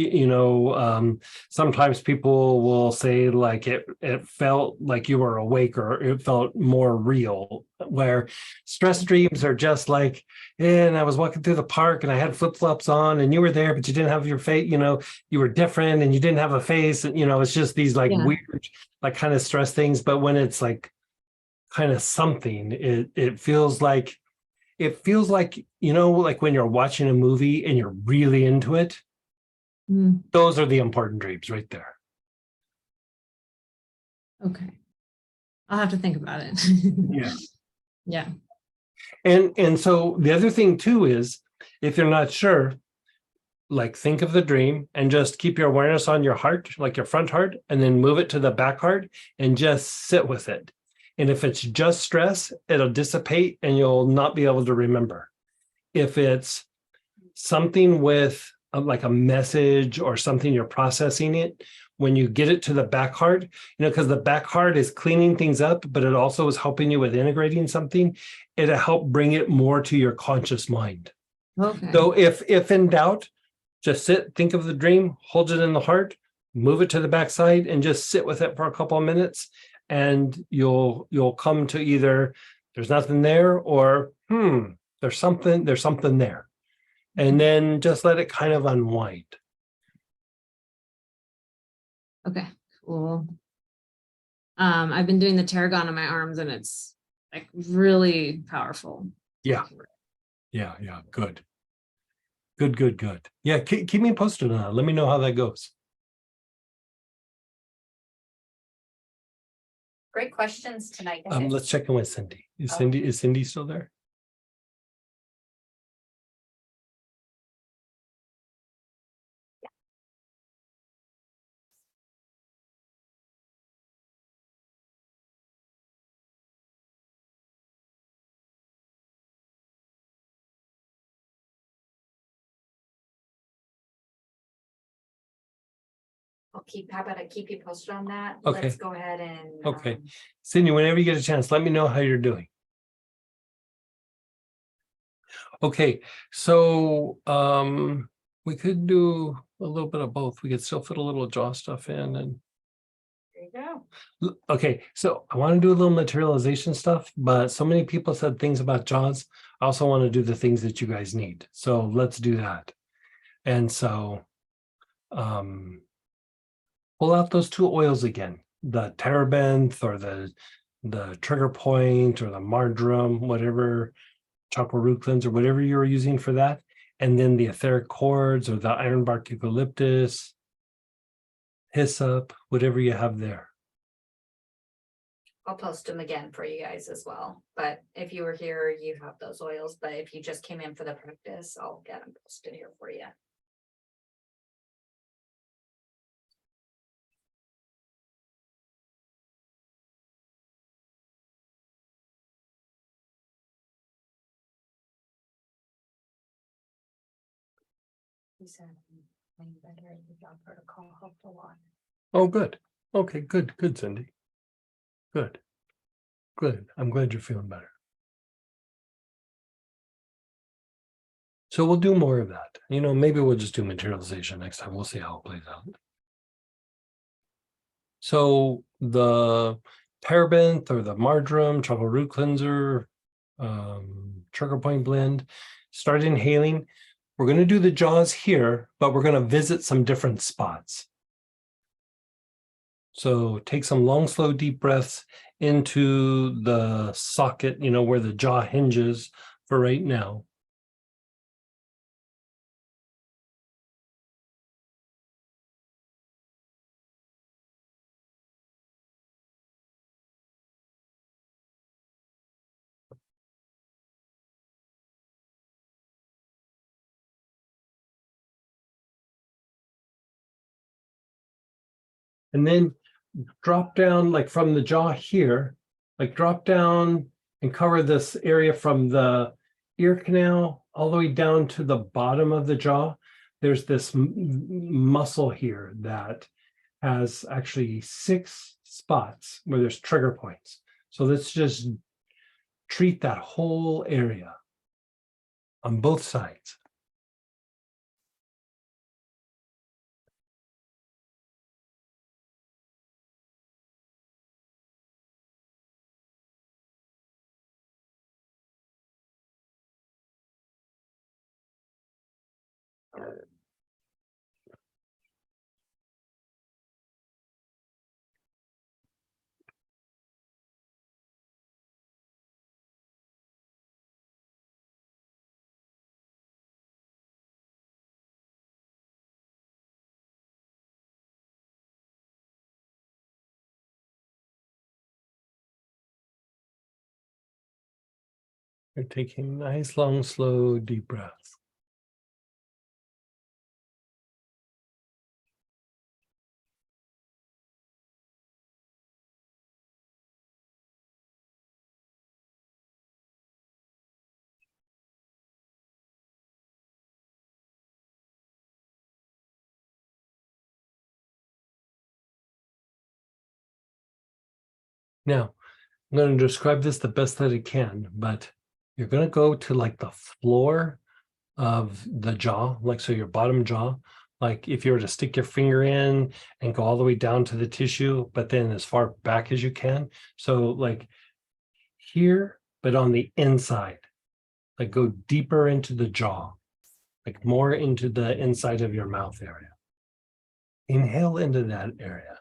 sometimes people will say like it felt like you were awake, or it felt more real, where stress dreams are just like, and I was walking through the park and I had flip-flops on and you were there, but you didn't have your face, you were different and you didn't have a face, and it's just these like weird like kind of stress things. But when it's like kind of something, it feels like like when you're watching a movie and you're really into it. Those are the important dreams right there. Okay. I'll have to think about it. Yeah. Yeah. And so the other thing too is, if you're not sure, like think of the dream and just keep your awareness on your heart, like your front heart, and then move it to the back heart and just sit with it. And if it's just stress, it'll dissipate and you'll not be able to remember. If it's something with like a message or something you're processing it, when you get it to the back heart, because the back heart is cleaning things up, but it also is helping you with integrating something. It'll help bring it more to your conscious mind. Okay. So if in doubt, just sit, think of the dream, hold it in the heart, move it to the backside, and just sit with it for a couple of minutes. And you'll come to either there's nothing there, or there's something there. And then just let it kind of unwind. Okay, cool. I've been doing the tarragon on my arms and it's like really powerful. Yeah. Good. Yeah, keep me posted on that. Let me know how that goes. Great questions tonight. guys. Let's check in with Cindy. Is Cindy still there? how about I keep you posted on that? Okay. Let's go ahead and. Okay. Cindy, whenever you get a chance, let me know how you're doing. Okay, so we could do a little bit of both. We could still fit a little jaw stuff in and There you go. okay, so I want to do a little materialization stuff, but so many people said things about jaws. I also want to do the things that you guys need. So let's do that. And so pull out those two oils again, the terebinth or the trigger point or the marjoram, whatever, chocolate root cleanser, whatever you're using for that. And then the etheric cords or the ironbark eucalyptus, hyssop, whatever you have there. I'll post them again for you guys as well. But if you were here, you have those oils. But if you just came in for the practice, I'll get them posted here for you. He said, playing better in the job protocol helped a lot. Oh, good. Okay, good, good, Cindy. Good. Good. I'm glad you're feeling better. So we'll do more of that. You know, maybe we'll just do materialization next time. We'll see how it plays out. So the terebinth or the marjoram, chocolate root cleanser, trigger point blend, start inhaling. We're going to do the jaws here, but we're going to visit some different spots. So take some long, slow, deep breaths into the socket, you know, where the jaw hinges for right now. And then drop down like from the jaw here, like drop down and cover this area from the ear canal all the way down to the bottom of the jaw. There's this muscle here that has actually 6 spots where there's trigger points. So let's just treat that whole area on both sides. You're taking nice, long, slow, deep breaths. Now, I'm going to describe this the best that I can, but you're going to go to like the floor of the jaw, like so your bottom jaw, like if you were to stick your finger in and go all the way down to the tissue, but then as far back as you can. So like here, but on the inside, like go deeper into the jaw, like more into the inside of your mouth area. Inhale into that area.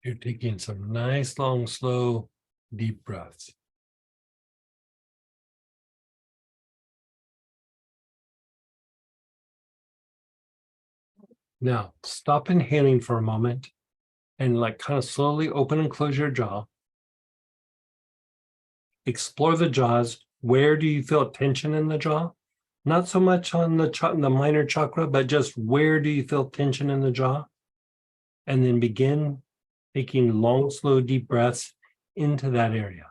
You're taking some nice, long, slow, deep breaths. Now, stop inhaling for a moment and like kind of slowly open and close your jaw. Explore the jaws. Where do you feel tension in the jaw? Not so much on the minor chakra, but just where do you feel tension in the jaw? And then begin taking long, slow, deep breaths into that area.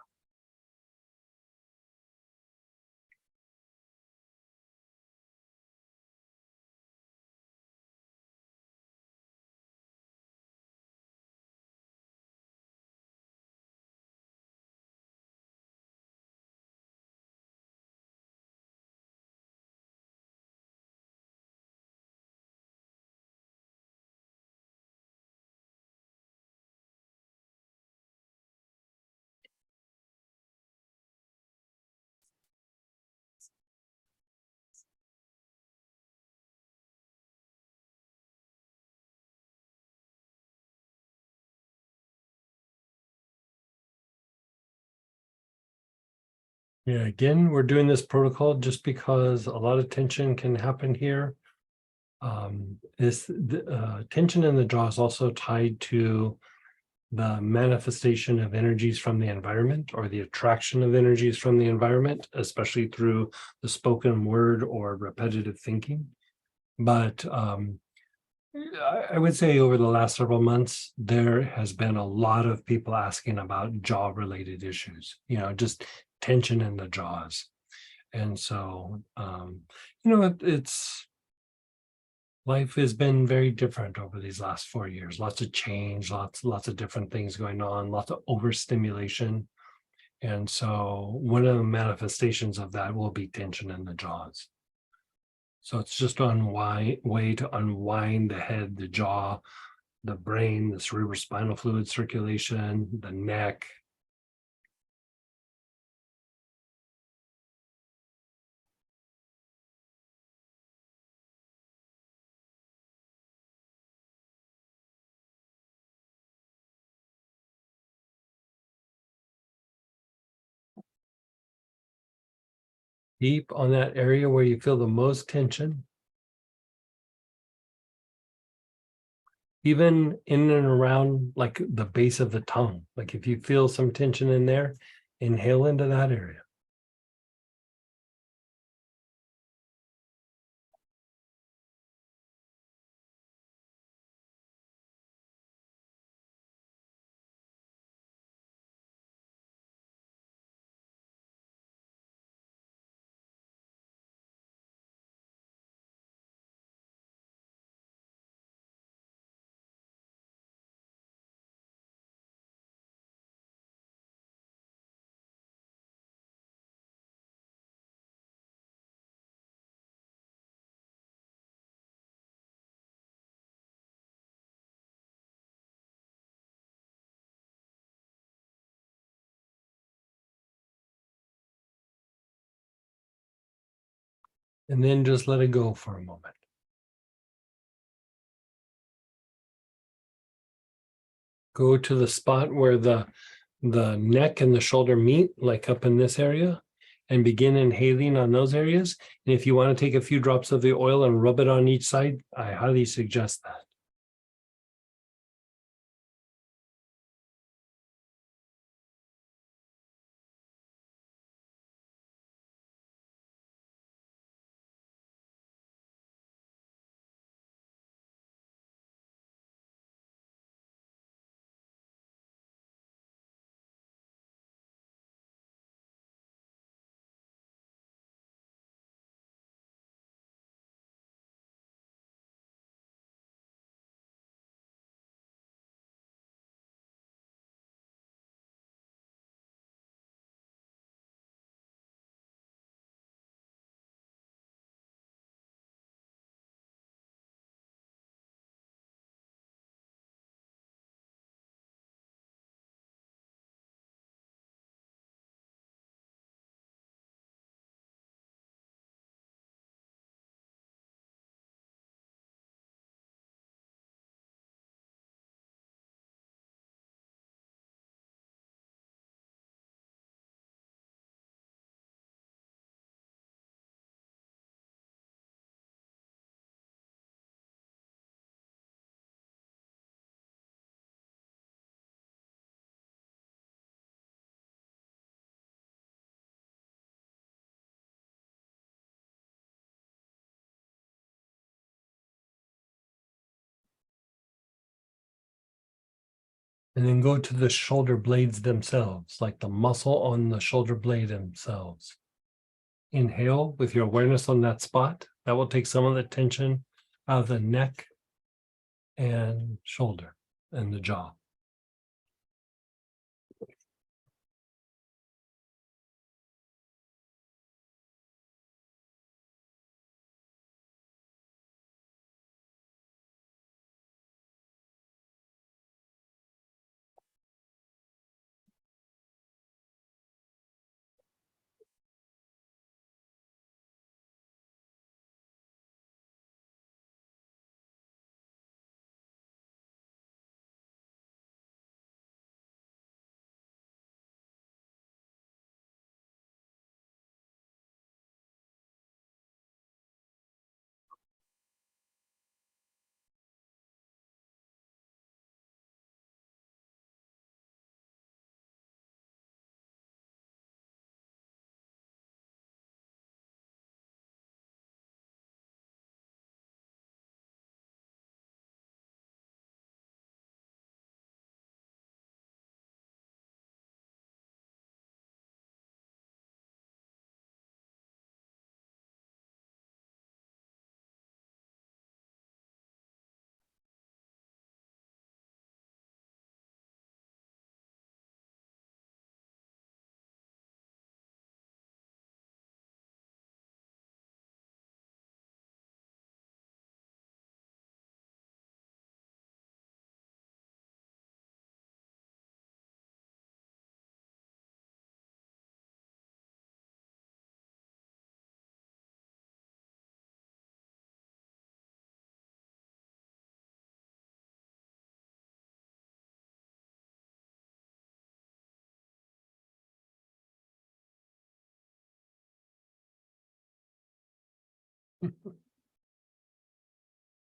Yeah, again, we're doing this protocol just because a lot of tension can happen here. Tension in the jaw is also tied to the manifestation of energies from the environment or the attraction of energies from the environment, especially through the spoken word or repetitive thinking. But I would say over the last several months, there has been a lot of people asking about jaw related issues, just tension in the jaws. And so, it's life has been very different over these last 4 years. Lots of change, lots of different things going on, lots of overstimulation. And so one of the manifestations of that will be tension in the jaws. So it's just one way to unwind the head, the jaw, the brain, the cerebrospinal fluid circulation, the neck. Deep on that area where you feel the most tension. Even in and around like the base of the tongue. Like if you feel some tension in there, inhale into that area. And then just let it go for a moment. Go to the spot where the neck and the shoulder meet, like up in this area, and begin inhaling on those areas. And if you want to take a few drops of the oil and rub it on each side, I highly suggest that. And then go to the shoulder blades themselves, like the muscle on the shoulder blade themselves. Inhale with your awareness on that spot. That will take some of the tension out of the neck and shoulder and the jaw.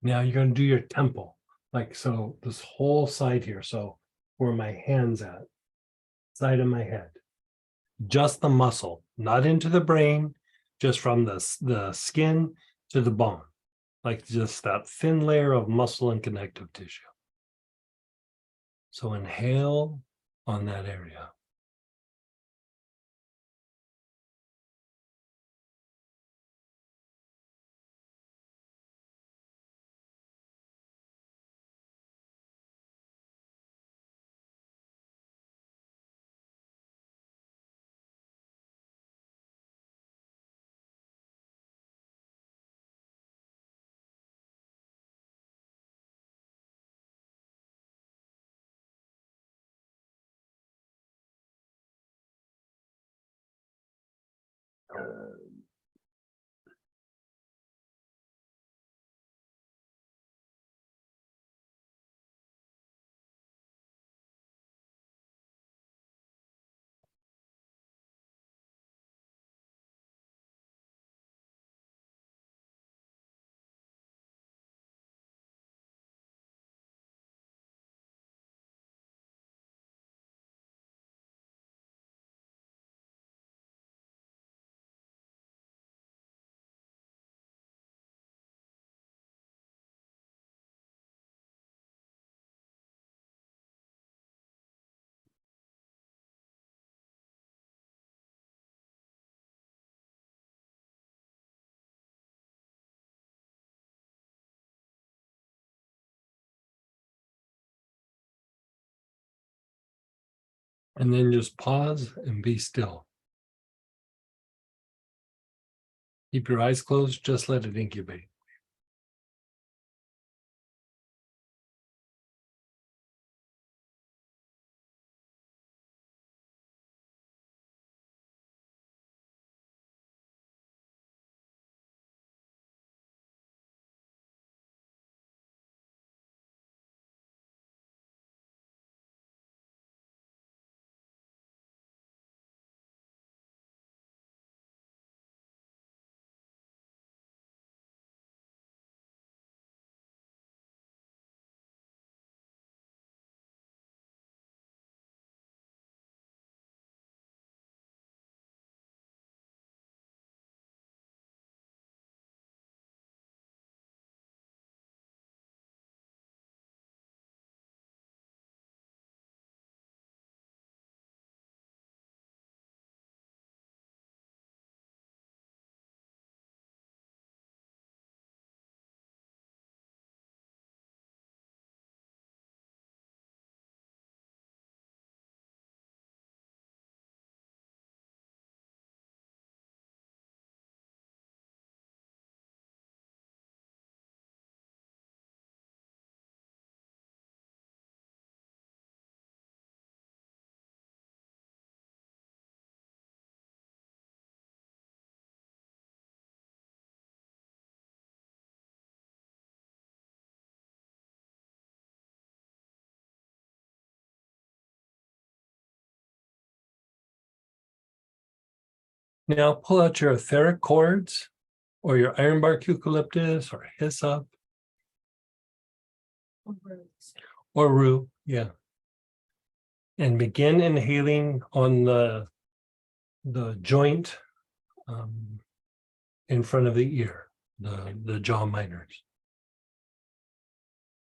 Now you're going to do your temple, like so, this whole side here. So where my hand's at, side of my head, just the muscle, not into the brain, just from the skin to the bone, like just that thin layer of muscle and connective tissue. So inhale on that area. And then just pause and be still. Keep your eyes closed, just let it incubate. Now pull out your etheric cords or your ironbark eucalyptus or hyssop or rue, yeah. And begin inhaling on the joint in front of the ear, the jaw minors.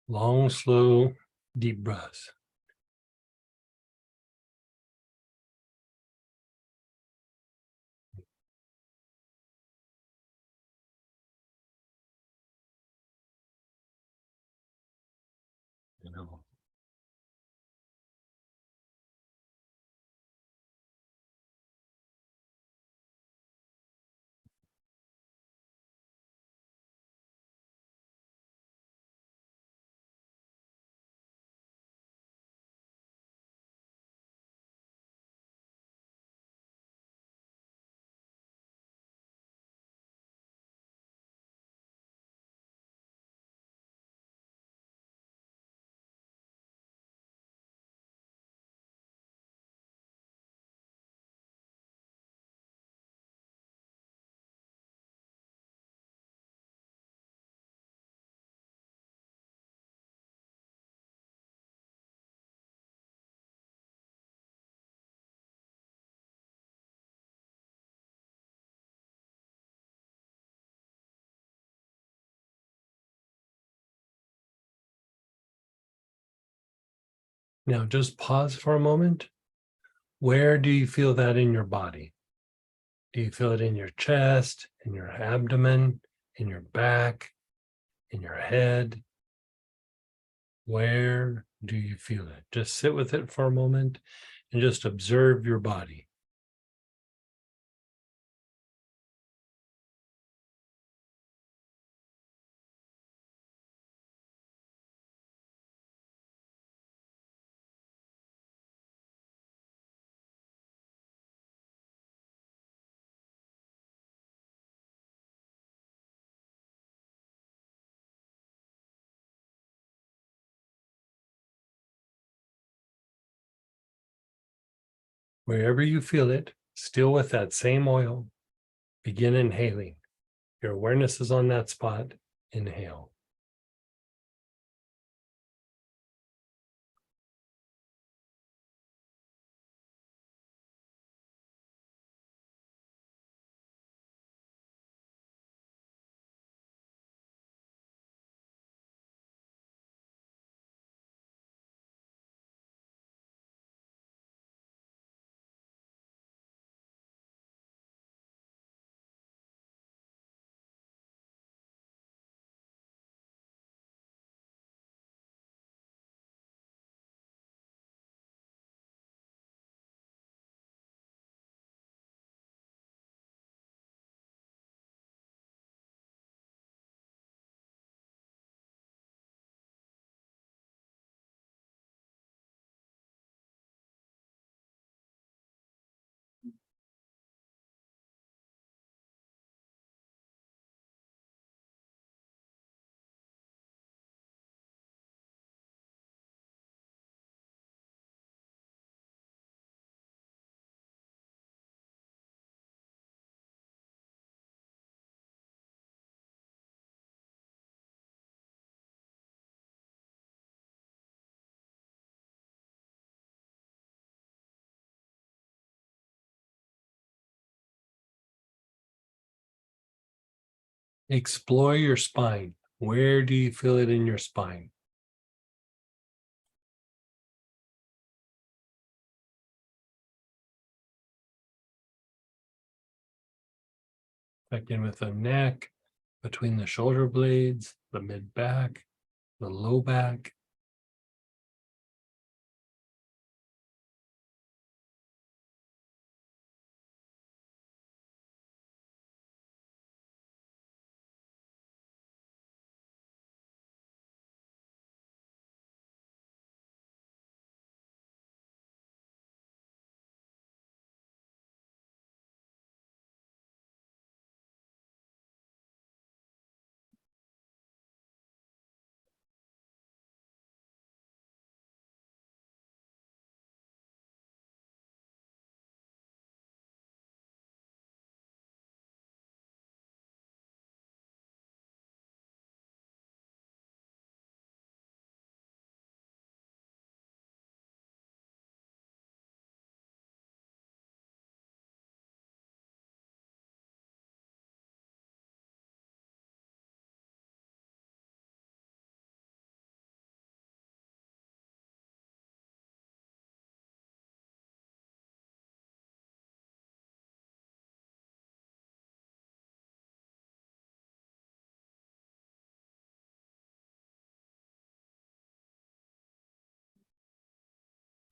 Long, slow, deep breaths. You know. Now just pause for a moment. Where do you feel that in your body? Do you feel it in your chest, in your abdomen, in your back, in your head? Where do you feel it? Just sit with it for a moment and just observe your body. Wherever you feel it, still with that same oil, begin inhaling. Your awareness is on that spot. Inhale. Explore your spine. Where do you feel it in your spine? Check in with the neck, between the shoulder blades, the mid back, the low back.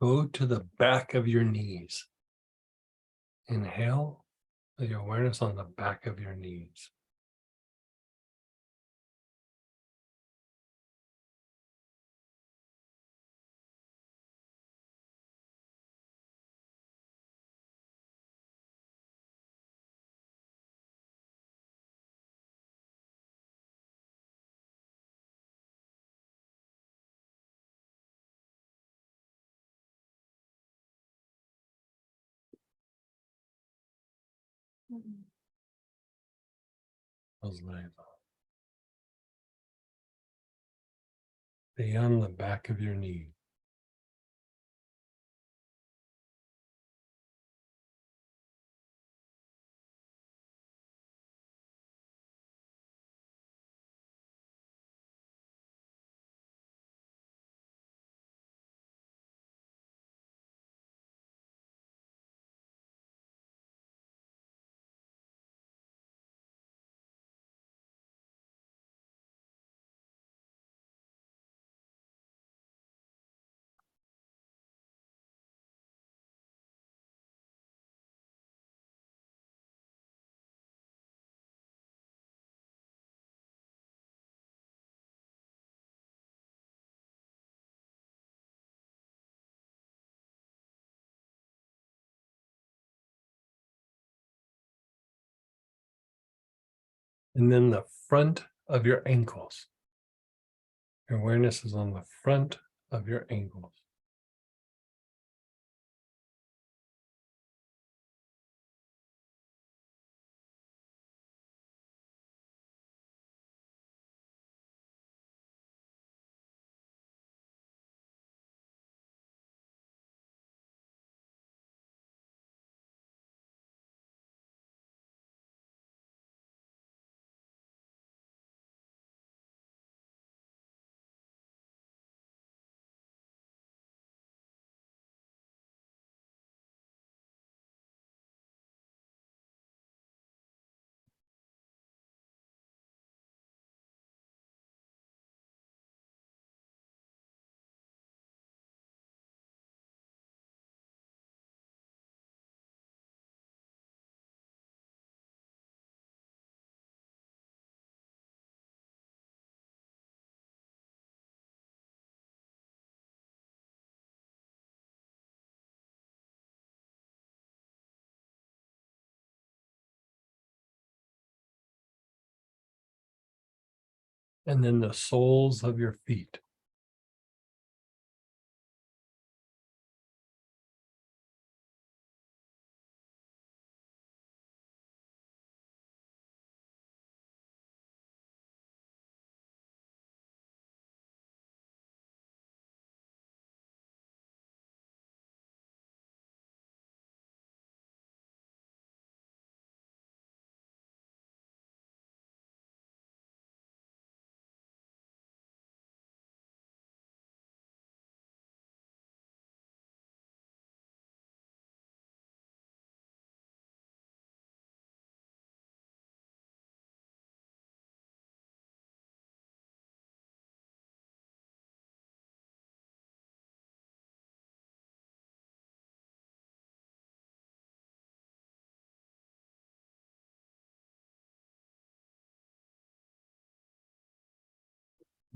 Go to the back of your knees. Inhale with your awareness on the back of your knees. Those legs. Stay on the back of your knee. And then the front of your ankles. Your awareness is on the front of your ankles. And then the soles of your feet.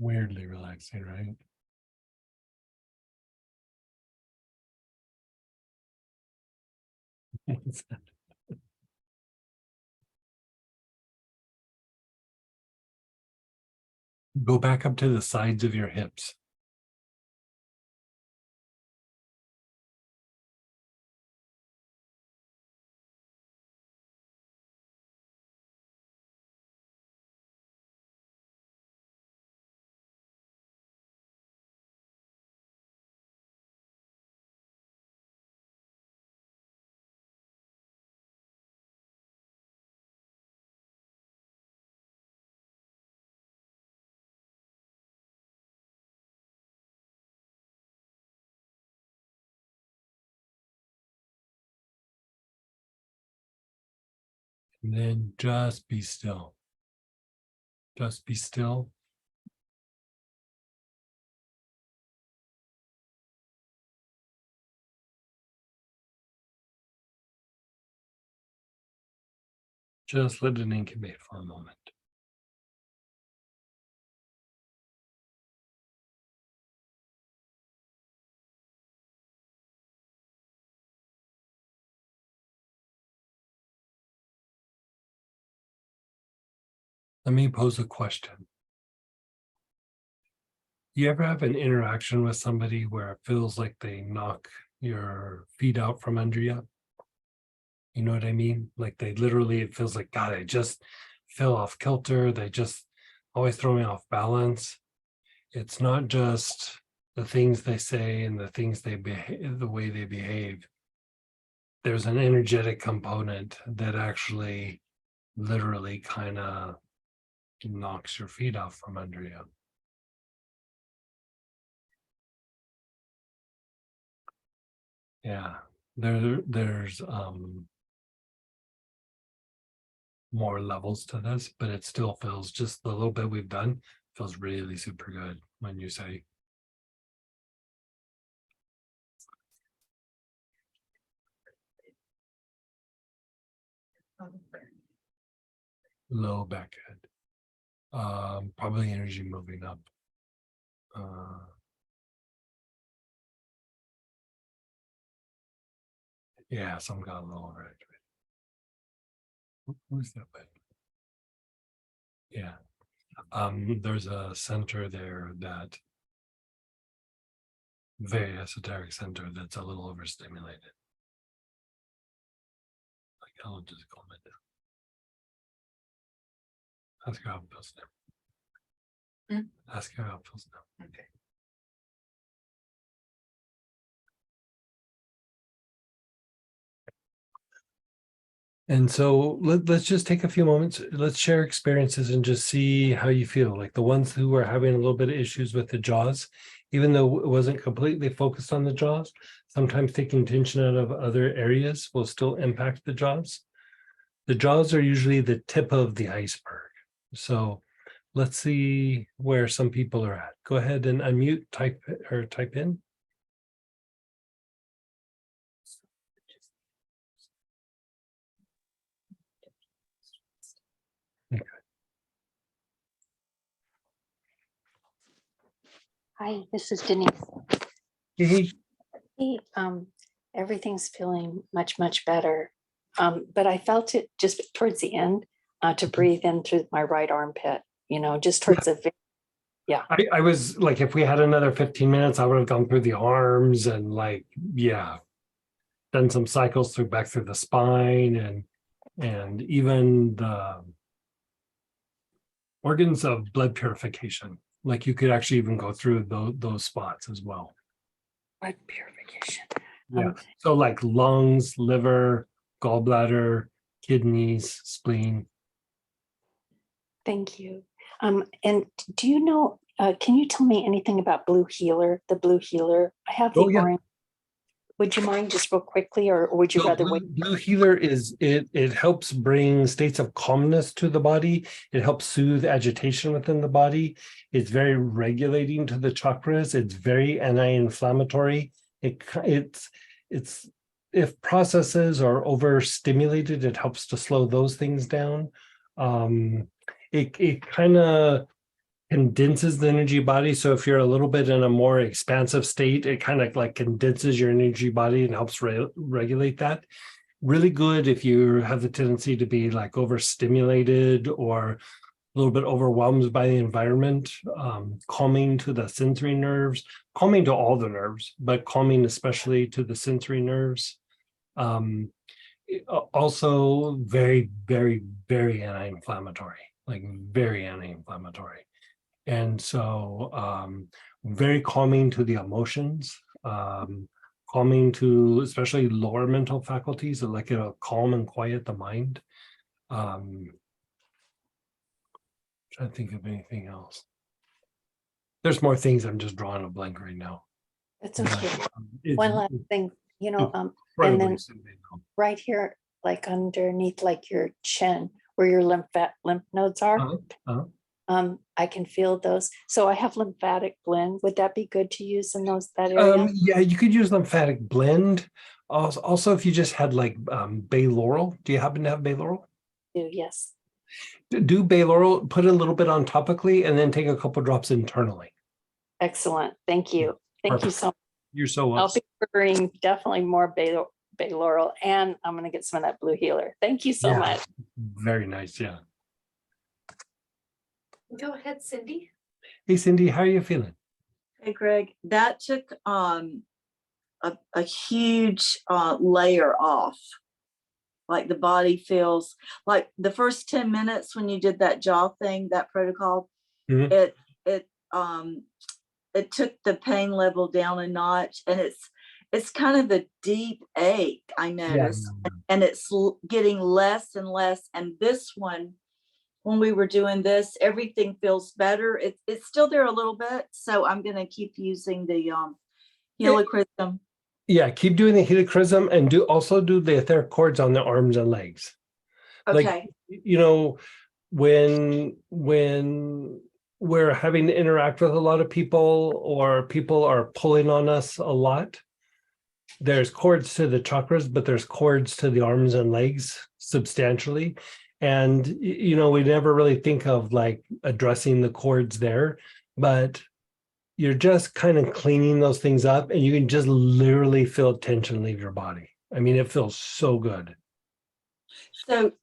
Weirdly relaxing, right? Go back up to the sides of your hips. And then just be still. Just be still. Just let it incubate for a moment. Let me pose a question. You ever have an interaction with somebody where it feels like they knock your feet out from under you? You know what I mean? Like they literally, it feels like, God, I just fell off kilter. They just always throw me off balance. It's not just the things they say and the things they behave, the way they behave. There's an energetic component that actually literally kind of knocks your feet off from under you. Yeah, there's more levels to this, but it still feels, just the little bit we've done feels really super good when you say low back head. Probably energy moving up. Yeah, some got a little right. Who's that way? Yeah. There's a center there that very esoteric center that's a little overstimulated. Like I'll just calm it down. Ask her how it feels now. Ask her how it feels now. Okay. And so let's just take a few moments. Let's share experiences and just see how you feel. Like the ones who were having a little bit of issues with the jaws, even though it wasn't completely focused on the jaws, sometimes taking tension out of other areas will still impact the jaws. The jaws are usually the tip of the iceberg. So let's see where some people are at. Go ahead and unmute, type in. Hi, this is Denise. Hey, Hey, everything's feeling much, much better. But I felt it just towards the end to breathe in through my right armpit, just towards the, I was like, if we had another 15 minutes, I would have gone through the arms and like, yeah, done some cycles back through the spine and even the organs of blood purification. Like you could actually even go through those spots as well. blood purification. Yeah. So like lungs, liver, gallbladder, kidneys, spleen. Thank you. And do you know, can you tell me anything about Blue Healer, the Blue Healer? I have the orange. Would you mind just real quickly, or would you rather wait? Blue Healer is it helps bring states of calmness to the body. It helps soothe agitation within the body. It's very regulating to the chakras. It's very anti-inflammatory. It's if processes are overstimulated, it helps to slow those things down. It kind of condenses the energy body. So if you're a little bit in a more expansive state, it kind of like condenses your energy body and helps regulate that. Really good if you have the tendency to be like overstimulated or a little bit overwhelmed by the environment, calming to the sensory nerves, calming to all the nerves, but calming especially to the sensory nerves. Also very, very, very anti-inflammatory, like very anti-inflammatory. And so very calming to the emotions, calming to especially lower mental faculties, like it'll calm and quiet the mind. Trying to think of anything else. There's more things. I'm just drawing a blank right now. That's okay. One last thing, and then right here, like underneath, like your chin, where your lymph nodes are. I can feel those. So I have lymphatic blend. Would that be good to use in that area? Yeah, you could use lymphatic blend. Also, if you just had like bay laurel, do you happen to have bay laurel? do, yes. Do bay laurel, put a little bit on topically, and then take a couple drops internally. Excellent. Thank you. Thank you Perfect. so much. You're so I'll welcome. be ordering definitely more bay laurel, and I'm going to get some of that blue healer. Thank you so Yeah. much. Very nice. Yeah. Go ahead, Cindy. Hey, Cindy, how are you feeling? Hey, Greg, that took a huge layer off. Like the body feels like the first 10 minutes when you did that jaw thing, that protocol, Mhm. it took the pain level down a notch, and it's kind of a deep ache, I noticed, and it's getting less and less. And this one, when we were doing this, everything feels better. It's still there a little bit, so I'm gonna keep using the helichrysum. Yeah, keep doing the helichrysum, and also do the etheric cords on the arms and legs. Okay. Like, you know, when we're having to interact with a lot of people, or people are pulling on us a lot, there's cords to the chakras, but there's cords to the arms and legs substantially. And, you know, we never really think of like addressing the cords there, but you're just kind of cleaning those things up, and you can just literally feel tension leave your body. I mean, it feels so good. So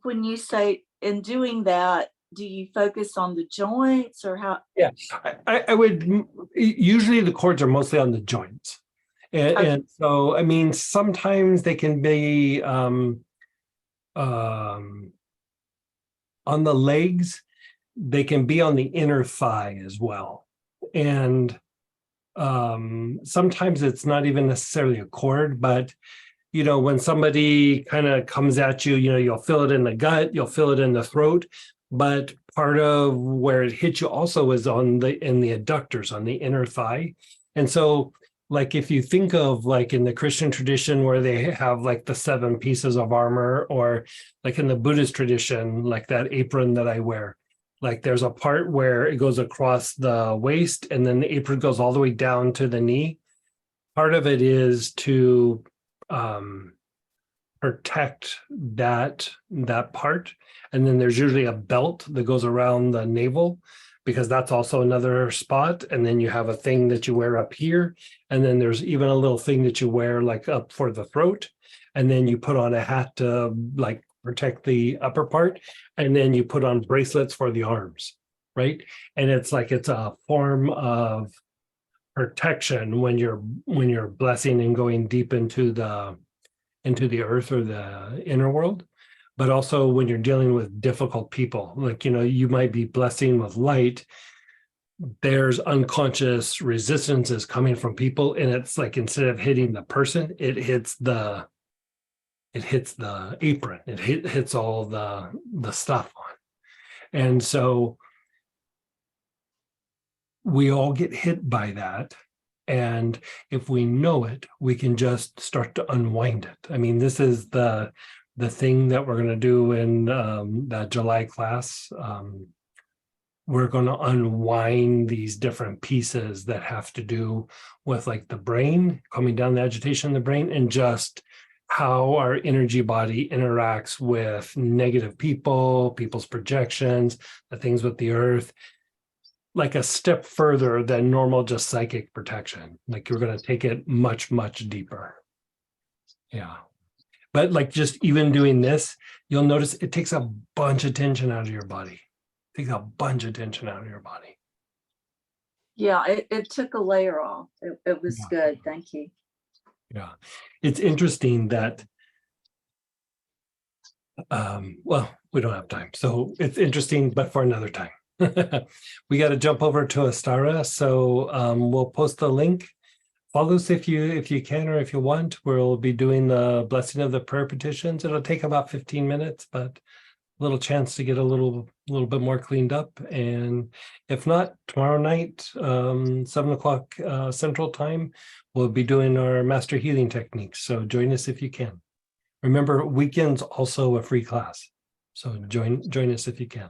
when you say in doing that, do you focus on the joints or how? Yeah, I would, usually the cords are mostly on the joints. And so, I mean, sometimes they can be on the legs, they can be on the inner thigh as well. And sometimes it's not even necessarily a cord, but you know, when somebody kind of comes at you, you know, you'll feel it in the gut, you'll feel it in the throat, but part of where it hits you also is in the adductors, on the inner thigh. And so, like, if you think of like in the Christian tradition where they have like the 7 pieces of armor, or like in the Buddhist tradition, like that apron that I wear, like there's a part where it goes across the waist and then the apron goes all the way down to the knee. Part of it is to protect that part. And then there's usually a belt that goes around the navel, because that's also another spot. And then you have a thing that you wear up here. And then there's even a little thing that you wear like up for the throat. And then you put on a hat to like protect the upper part. And then you put on bracelets for the arms, right? And it's like, it's a form of protection when you're blessing and going deep into the earth or the inner world. But also when you're dealing with difficult people, like, you know, you might be blessing with light, there's unconscious resistances coming from people, and it's like, instead of hitting the person, it hits the apron, it hits all the stuff on. And so we all get hit by that. And if we know it, we can just start to unwind it. I mean, this is the thing that we're going to do in that July class. We're going to unwind these different pieces that have to do with like the brain, calming down the agitation in the brain, and just how our energy body interacts with negative people's projections, the things with the earth, like a step further than normal just psychic protection. Like you're going to take it much, much deeper. Yeah. But like just even doing this, you'll notice it takes a bunch of tension out of your body. It takes a bunch of tension out of your body. Yeah, it took a layer off. It was good. Thank you. Yeah. It's interesting that, well, we don't have time. So it's interesting, but for another time. We got to jump over to Astara. So we'll post the link. Follow us if you can, or if you want. We'll be doing the blessing of the prayer petitions. It'll take about 15 minutes, but a little chance to get a little bit more cleaned up. And if not, tomorrow night, 7:00 Central Time, we'll be doing our master healing techniques. So join us if you can. Remember, weekends also a free class. So join us if you can.